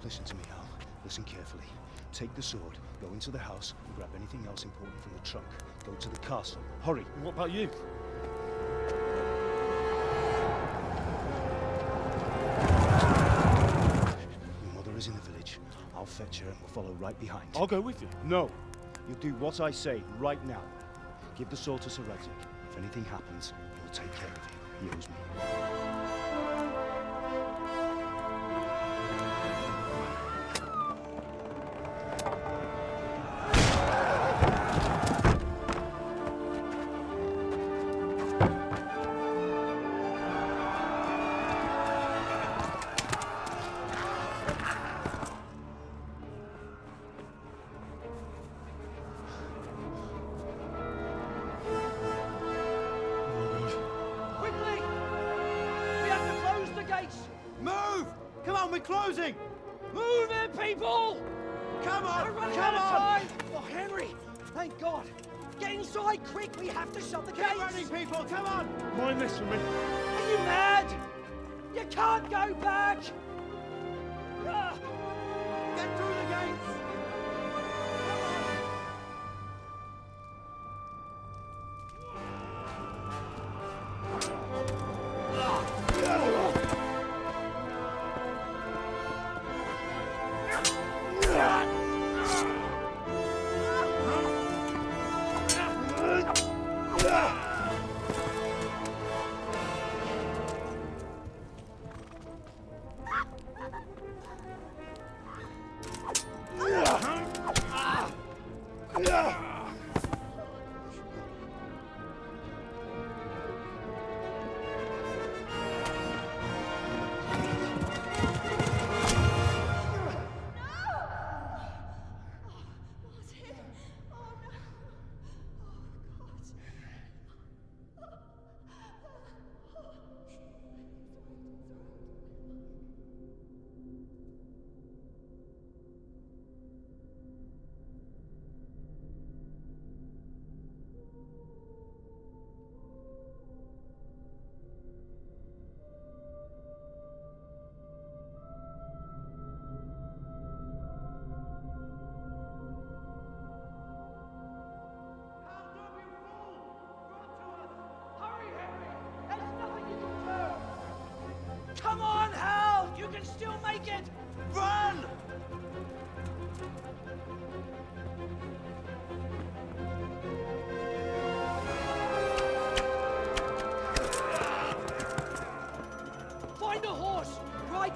Listen to me, Al. Listen carefully. Take the sword, go into the house, and grab anything else important from the trunk. Go to the castle. Hurry! And what about you? Your mother is in the village. I'll fetch her and we'll follow right behind. I'll go with you. No! You'll do what I say right now. Give the sword to Sir Radzig. If anything happens, he'll take care of you. He owes me. Quickly! We have to close the gates! Move! Come on, we're closing! Move it, people! Come on! We're running Come out of on! time! Oh, Henry! Thank God! Get inside, quick! We have to shut the gates! Keep running, people! Come on! Mind this for me. Are you mad? You can't go back! Ah! Get through the gates! Ah!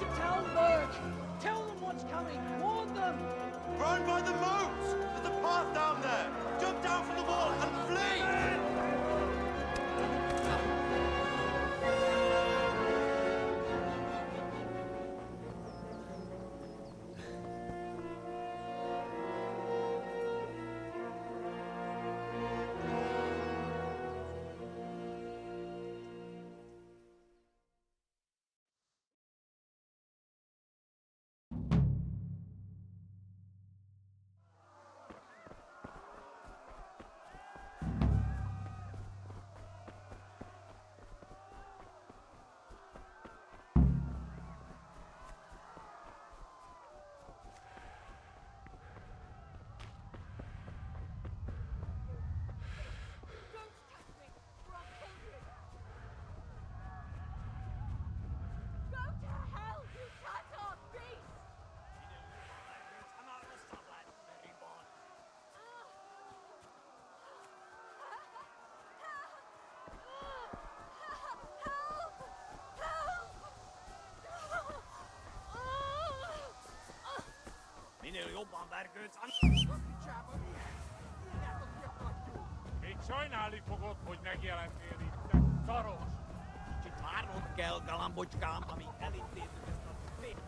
to tell Lurk. Tell them what's coming. Warn them. Run by the moat! There's a path down there! Jump down from the wall and flee! Minél jobban vergődsz, Még sajnálni fogod, hogy megjelentél itt, szaros! Kicsit várnod kell, galambocskám, amíg elintézzük ezt a szép...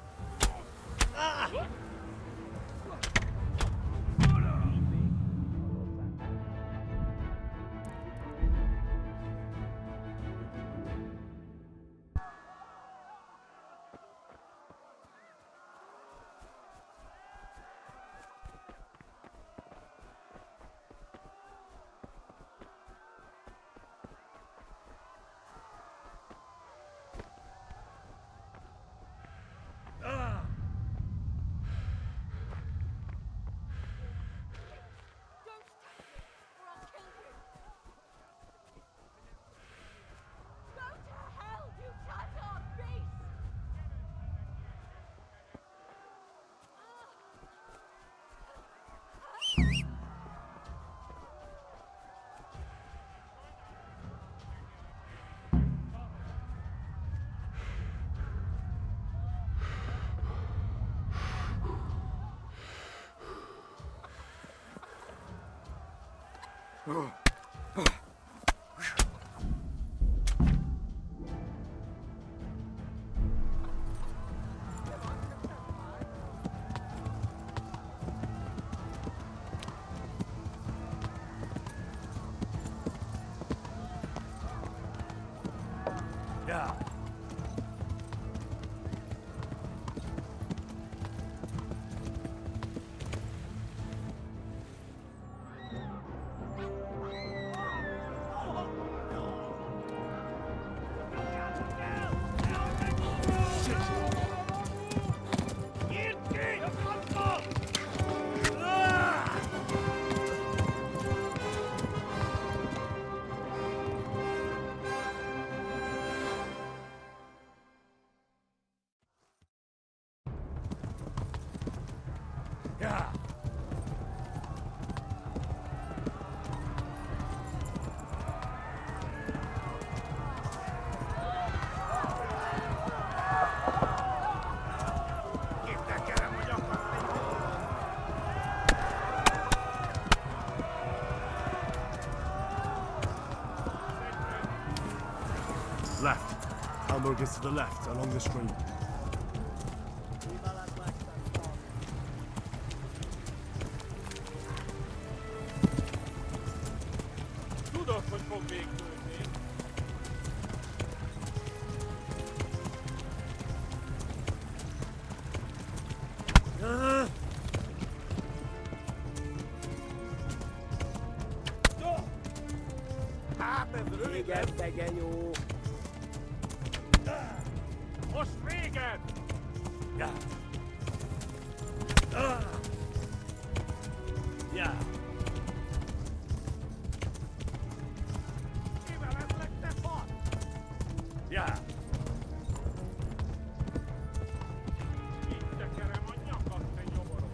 Yeah. Left. Elmo gets to the left, along the stream. Tudod, hogy fog végződni. Hát ez régen, tegenyó! Most véged! Ja. Ja. Kivezetlek, te far! Ja. Így tekerem a nyakat, te nyomorom!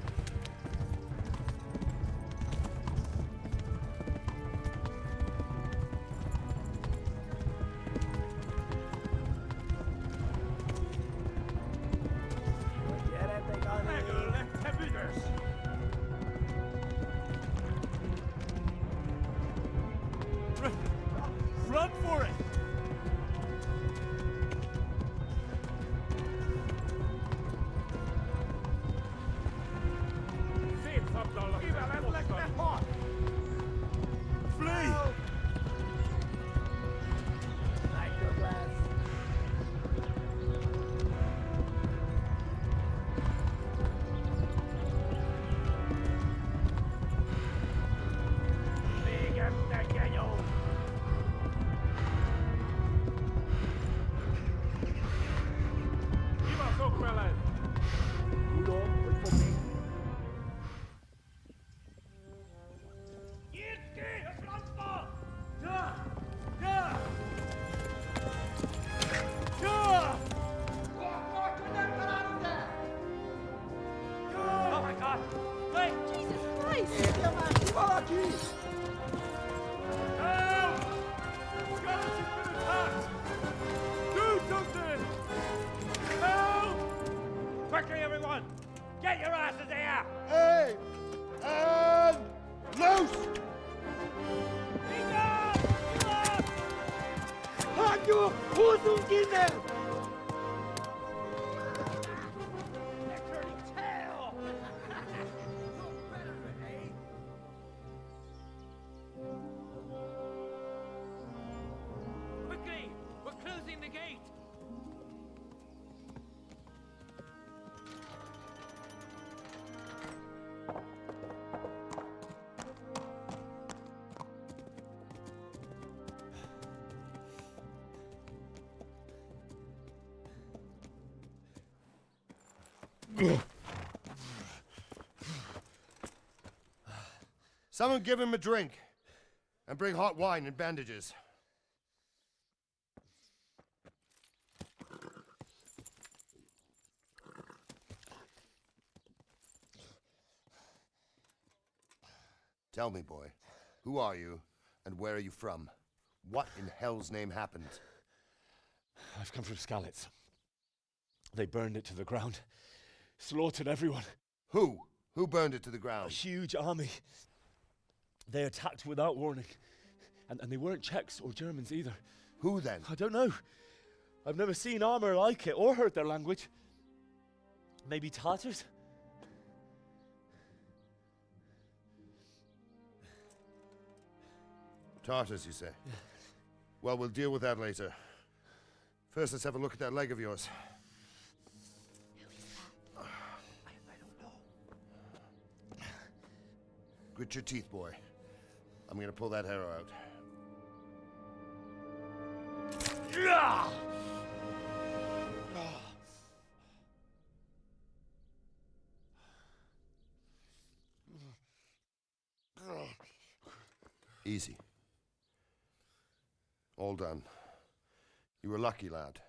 me. Oh my God! Wait! Jesus Christ! Help! Skeletons been attacked! Do something! Help! Quickly, everyone! Get your asses here! Hey! And loose! Haku! Who's Kinder! Quickly! We're closing the gate! Someone give him a drink. And bring hot wine and bandages. Tell me, boy, who are you and where are you from? What in hell's name happened? I've come from Skalitz. They burned it to the ground. Slaughtered everyone. Who? Who burned it to the ground? A huge army. They attacked without warning. And they weren't Czechs or Germans either. Who then? I don't know. I've never seen armor like it or heard their language. Maybe Tatars? Tartars, you say? Yeah. Well, we'll deal with that later. First, let's have a look at that leg of yours. I don't know. Grit your teeth, boy. I'm gonna pull that arrow out. Easy. All done. You were lucky, lad.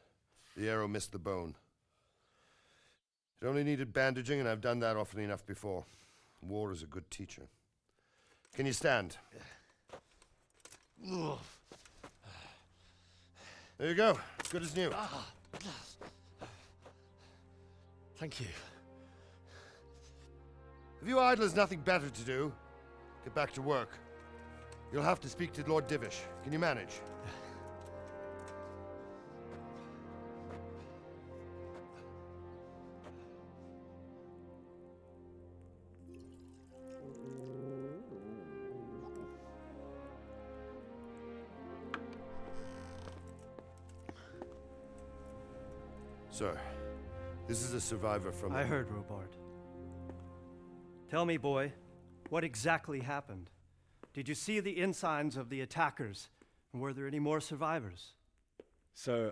The arrow missed the bone. It only needed bandaging, and I've done that often enough before. War is a good teacher. Can you stand? There you go. Good as new. Thank you. If you idlers nothing better to do, get back to work. You'll have to speak to Lord Divish. Can you manage? Sir, this is a survivor from... I heard, Robard. Tell me, boy, what exactly happened? Did you see the ensigns of the attackers? And were there any more survivors? So,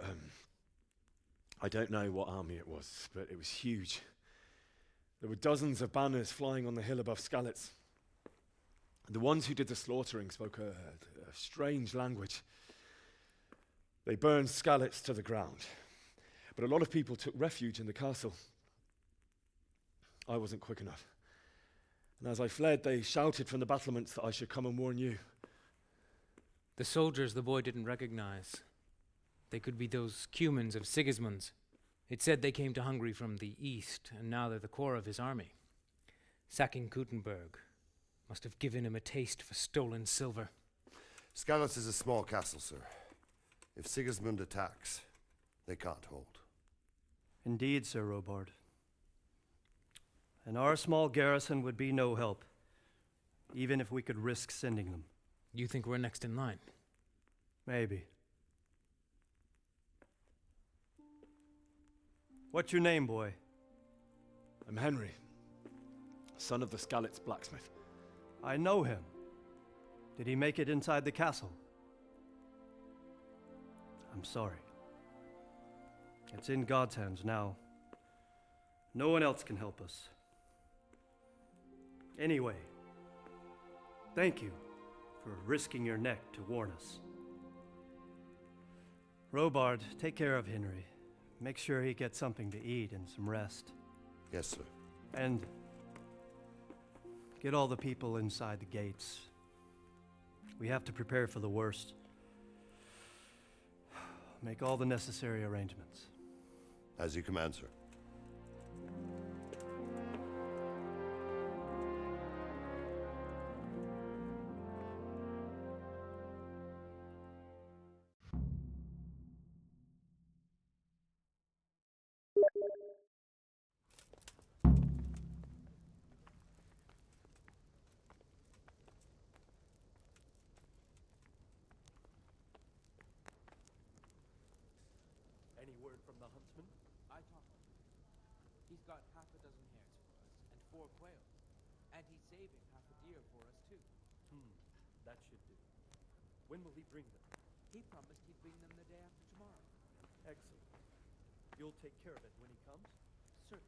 I don't know what army it was, but it was huge. There were dozens of banners flying on the hill above Skalitz. The ones who did the slaughtering spoke a strange language. They burned Skalitz to the ground. But a lot of people took refuge in the castle. I wasn't quick enough. And as I fled, they shouted from the battlements that I should come and warn you. The soldiers the boy didn't recognize. They could be those Cumans of Sigismund's. It said they came to Hungary from the east, and now they're the core of his army. Sacking Gutenberg must have given him a taste for stolen silver. Skalitz is a small castle, sir. If Sigismund attacks, they can't hold. Indeed, Sir Robard. And our small garrison would be no help, even if we could risk sending them. You think we're next in line? Maybe. What's your name, boy? I'm Henry, son of the Skalitz blacksmith. I know him. Did he make it inside the castle? I'm sorry. It's in God's hands now. No one else can help us. Anyway, thank you for risking your neck to warn us. Robard, take care of Henry. Make sure he gets something to eat and some rest. Yes, sir. And get all the people inside the gates. We have to prepare for the worst. Make all the necessary arrangements. As you command, sir. Any word from the huntsman? I talked to him. He's got half a dozen hares for us and 4 quails. And he's saving half a deer for us, too. That should do. When will he bring them? He promised he'd bring them the day after tomorrow. Excellent. You'll take care of it when he comes? Certainly.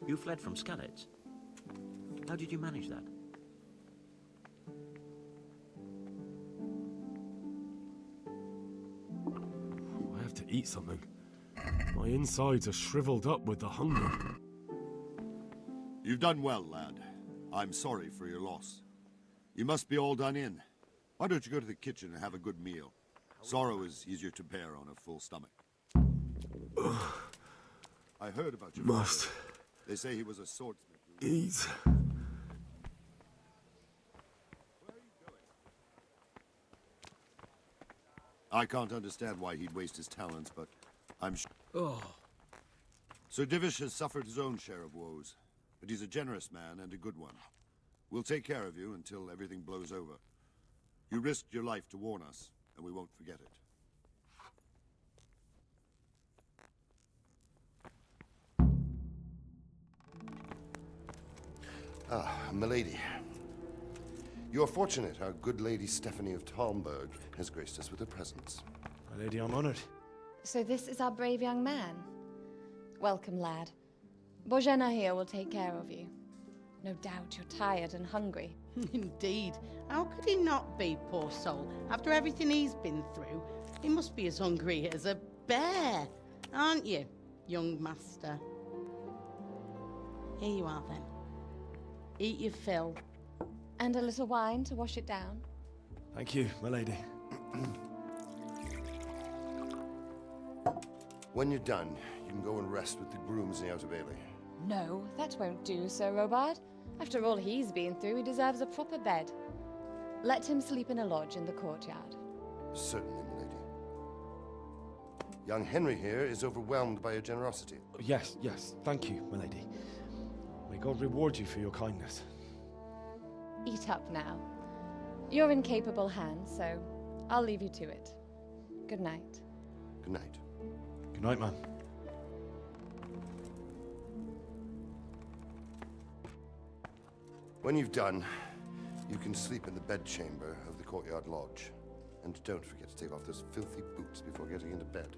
You fled from Skalitz. How did you manage that? I have to eat something. My insides are shriveled up with the hunger. You've done well, lad. I'm sorry for your loss. You must be all done in. Why don't you go to the kitchen and have a good meal? Sorrow is easier to bear on a full stomach. I heard about your Must. father. They say he was a swordsmith. Eat. I can't understand why he'd waste his talents, but I'm sure. Oh. Sir Divish has suffered his own share of woes, but he's a generous man and a good one. We'll take care of you until everything blows over. You risked your life to warn us, and we won't forget it. Ah, milady. You are fortunate our good lady Stephanie of Talmberg has graced us with her presence. My lady, I'm honored. So this is our brave young man. Welcome, lad. Bozhena here will take care of you. No doubt you're tired and hungry. Indeed. How could he not be, poor soul? After everything he's been through, he must be as hungry as a bear, aren't you, young master? Here you are, then. Eat your fill. And a little wine to wash it down. Thank you, my lady. When you're done, you can go and rest with the grooms in the Outer Bailey. No, that won't do, Sir Robard. After all he's been through, he deserves a proper bed. Let him sleep in a lodge in the courtyard. Certainly, milady. Young Henry here is overwhelmed by your generosity. Yes, yes, thank you, my lady. May God reward you for your kindness. Eat up now. You're in capable hands, so I'll leave you to it. Good night. Good night. Good night, man. When you've done, you can sleep in the bedchamber of the courtyard lodge. And don't forget to take off those filthy boots before getting into bed.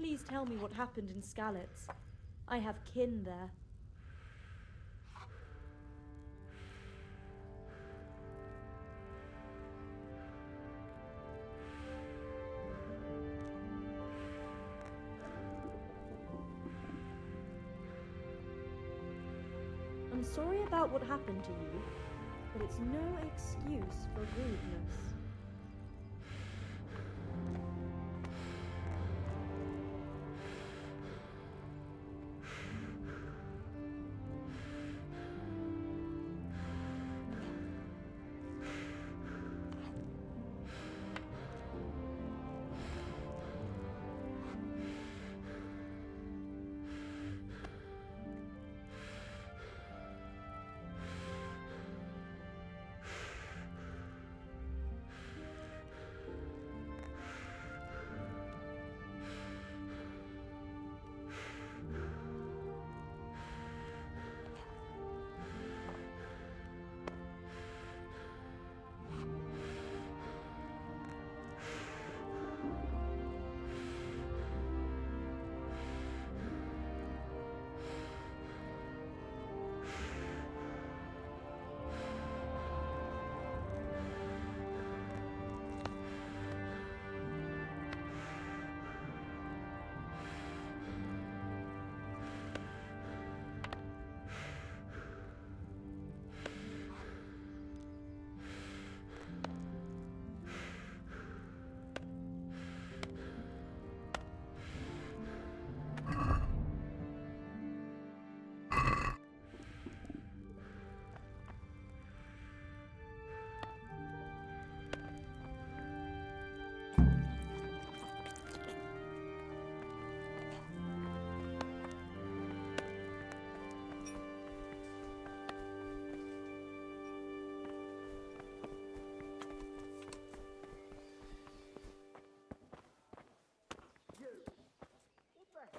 please tell me what happened in Skalitz? I have kin there. I'm sorry about what happened to you, but it's no excuse for rudeness.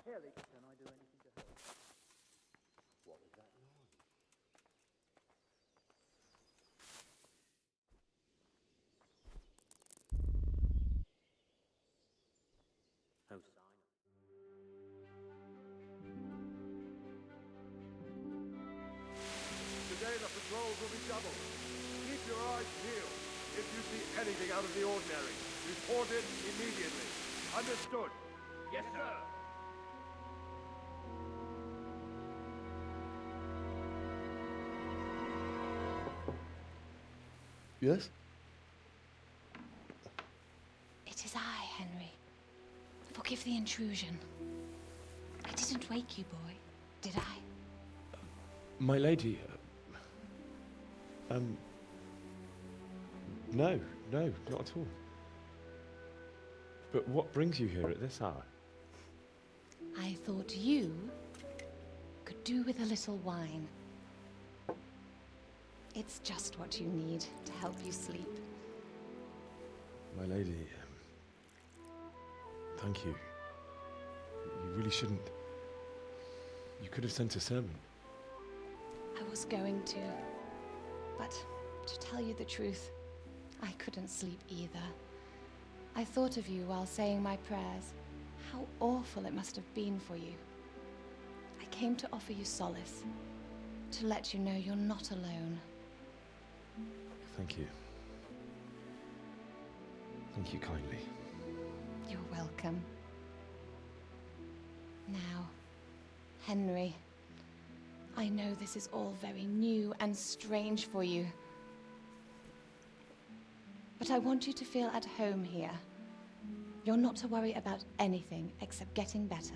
Hell, can I do anything to help? What was that noise? No sign. Today the patrols will be doubled. Keep your eyes peeled. If you see anything out of the ordinary, report it immediately. Understood? Yes, sir. Yes? It is I, Henry. Forgive the intrusion. I didn't wake you, boy, did I? My lady, no, not at all. But what brings you here at this hour? I thought you could do with a little wine. It's just what you need to help you sleep. My lady, thank you. You really shouldn't. You could have sent a servant. I was going to, but to tell you the truth, I couldn't sleep either. I thought of you while saying my prayers. How awful it must have been for you. I came to offer you solace, to let you know you're not alone. Thank you. Thank you kindly. You're welcome. Now, Henry, I know this is all very new and strange for you. But I want you to feel at home here. You're not to worry about anything except getting better.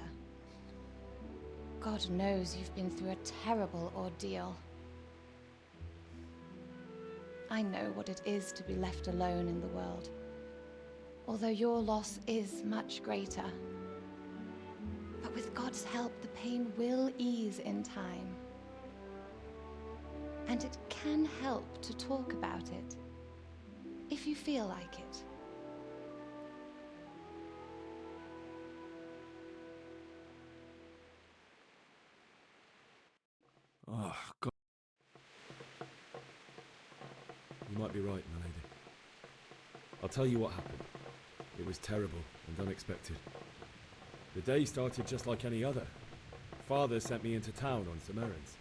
God knows you've been through a terrible ordeal. I know what it is to be left alone in the world, although your loss is much greater. But with God's help, the pain will ease in time. And it can help to talk about it, if you feel like it. Oh, God. You might be right, my lady. I'll tell you what happened. It was terrible and unexpected. The day started just like any other. Father sent me into town on some errands.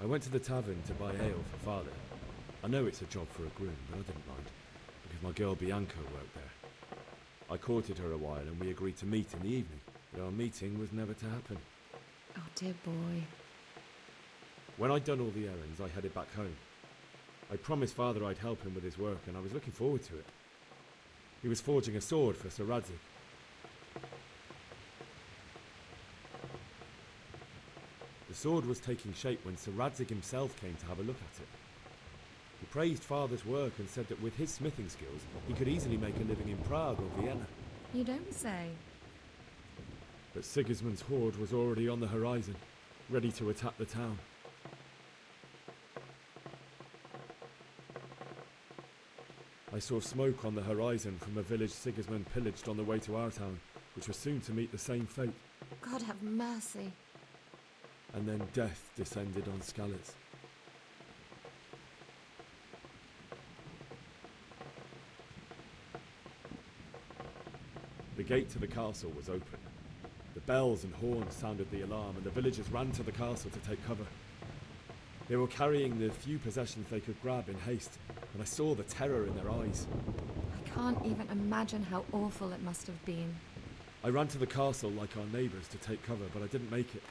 I went to the tavern to buy ale for Father. I know it's a job for a groom, but I didn't mind, because my girl Bianca worked there. I courted her a while and we agreed to meet in the evening, but our meeting was never to happen. Oh, dear boy. When I'd done all the errands, I headed back home. I promised Father I'd help him with his work, and I was looking forward to it. He was forging a sword for Sir Radzig. The sword was taking shape when Sir Radzig himself came to have a look at it. He praised Father's work and said that with his smithing skills, he could easily make a living in Prague or Vienna. You don't say. But Sigismund's horde was already on the horizon, ready to attack the town. I saw smoke on the horizon from a village Sigismund pillaged on the way to our town, which was soon to meet the same fate. God have mercy. And then death descended on Skalitz. The gate to the castle was open. The bells and horns sounded the alarm, and the villagers ran to the castle to take cover. They were carrying the few possessions they could grab in haste, and I saw the terror in their eyes. I can't even imagine how awful it must have been. I ran to the castle like our neighbours to take cover, but I didn't make it.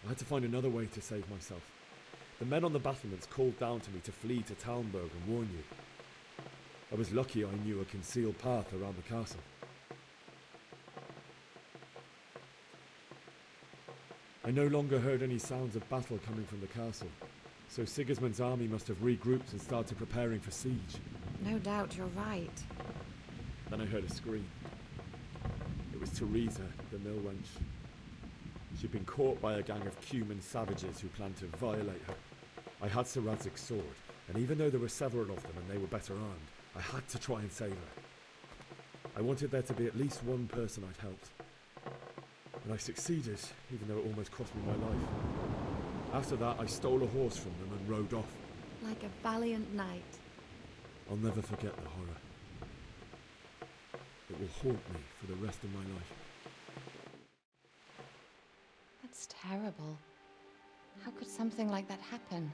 I had to find another way to save myself. The men on the battlements called down to me to flee to Talmberg and warn you. I was lucky I knew a concealed path around the castle. I no longer heard any sounds of battle coming from the castle, so Sigismund's army must have regrouped and started preparing for siege. No doubt you're right. Then I heard a scream. It was Teresa, the mill wench. She'd been caught by a gang of Cuman savages who planned to violate her. I had Sir Radzig's sword, and even though there were several of them and they were better armed, I had to try and save her. I wanted there to be at least one person I'd helped. And I succeeded, even though it almost cost me my life. After that, I stole a horse from them and rode off. Like a valiant knight. I'll never forget the horror. It will haunt me for the rest of my life. That's terrible. How could something like that happen?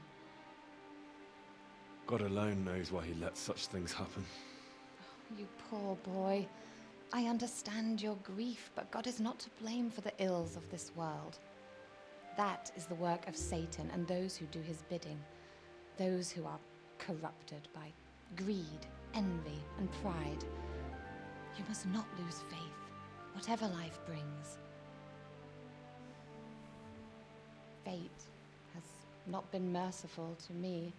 God alone knows why he lets such things happen. You poor boy. I understand your grief, but God is not to blame for the ills of this world. That is the work of Satan and those who do his bidding. Those who are corrupted by greed, envy, and pride. You must not lose faith, whatever life brings. Fate has not been merciful to me,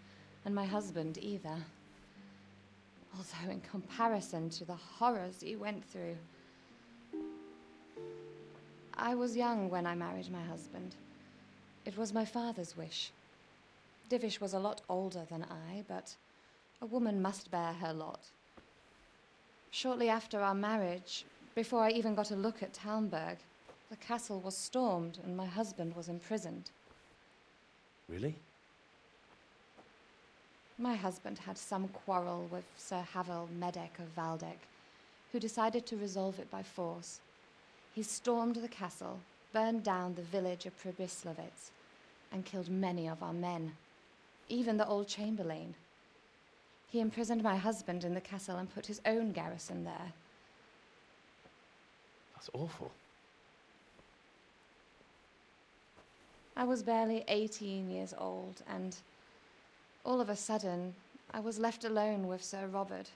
and my husband either. Although in comparison to the horrors he went through. I was young when I married my husband. It was my father's wish. Divish was a lot older than I, but a woman must bear her lot. Shortly after our marriage, before I even got a look at Talmberg, the castle was stormed and my husband was imprisoned. Really? My husband had some quarrel with Sir Havel Medek of Valdek, who decided to resolve it by force. He stormed the castle, burned down the village of Pribyslavitz, and killed many of our men, even the old chamberlain. He imprisoned my husband in the castle and put his own garrison there. That's awful. I was barely 18 years old, and all of a sudden, I was left alone with Sir Robert.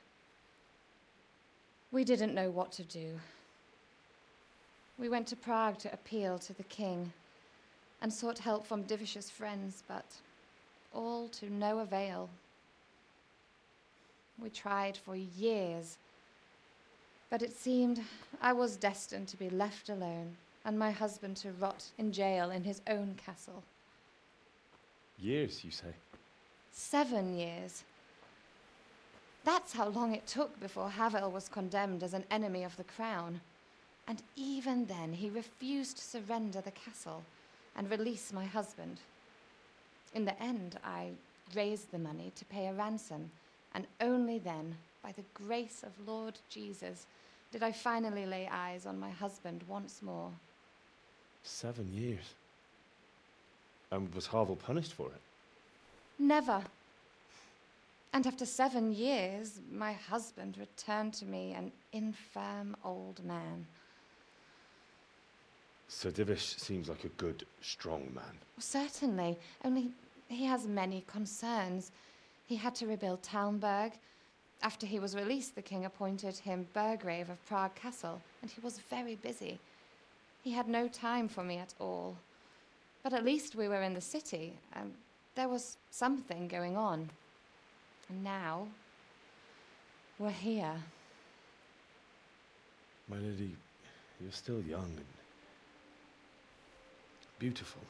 We didn't know what to do. We went to Prague to appeal to the king and sought help from Divish's friends, but all to no avail. We tried for years, but it seemed I was destined to be left alone and my husband to rot in jail in his own castle. Years, you say? 7 years. That's how long it took before Havel was condemned as an enemy of the crown. And even then, he refused to surrender the castle and release my husband. In the end, I raised the money to pay a ransom, and only then, by the grace of Lord Jesus, did I finally lay eyes on my husband once more. 7 years. And was Harville punished for it? Never. And after 7 years, my husband returned to me an infirm old man. Sir Divish seems like a good, strong man. Certainly, only he has many concerns. He had to rebuild Talmberg. After he was released, the king appointed him Burgrave of Prague Castle, and he was very busy. He had no time for me at all. But at least we were in the city, and there was something going on. And now, we're here. My lady, you're still young and beautiful.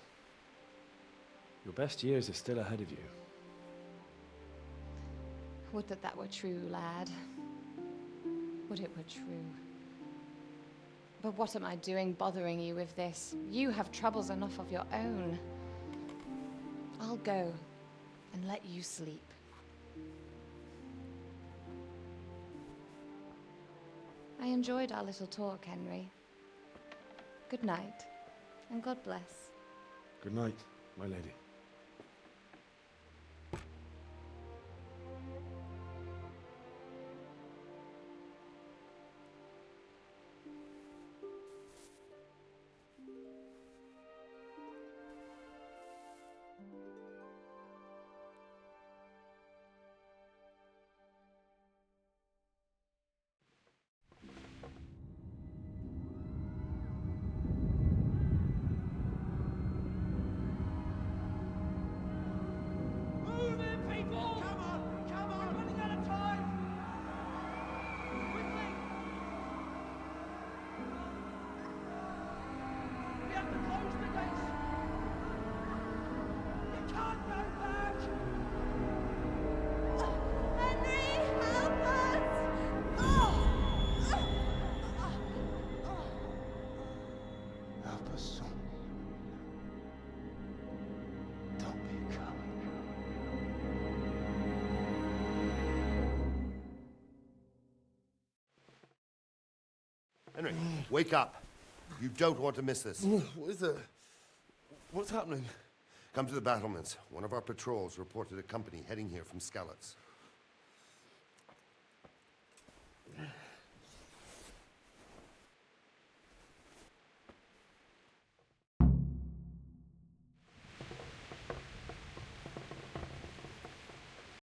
Your best years are still ahead of you. Would that that were true, lad. Would it were true. But what am I doing bothering you with this? You have troubles enough of your own. I'll go and let you sleep. I enjoyed our little talk, Henry. Good night, and God bless. Good night, my lady. Move in, people! Come on, we're running out of time! Quickly! We have to close the gates! You can't go back! Henry, help us! Help us, son. Don't be a coward. Henry, wake up. You don't want to miss this. What is it? What's happening? Come to the battlements. One of our patrols reported a company heading here from Skalitz.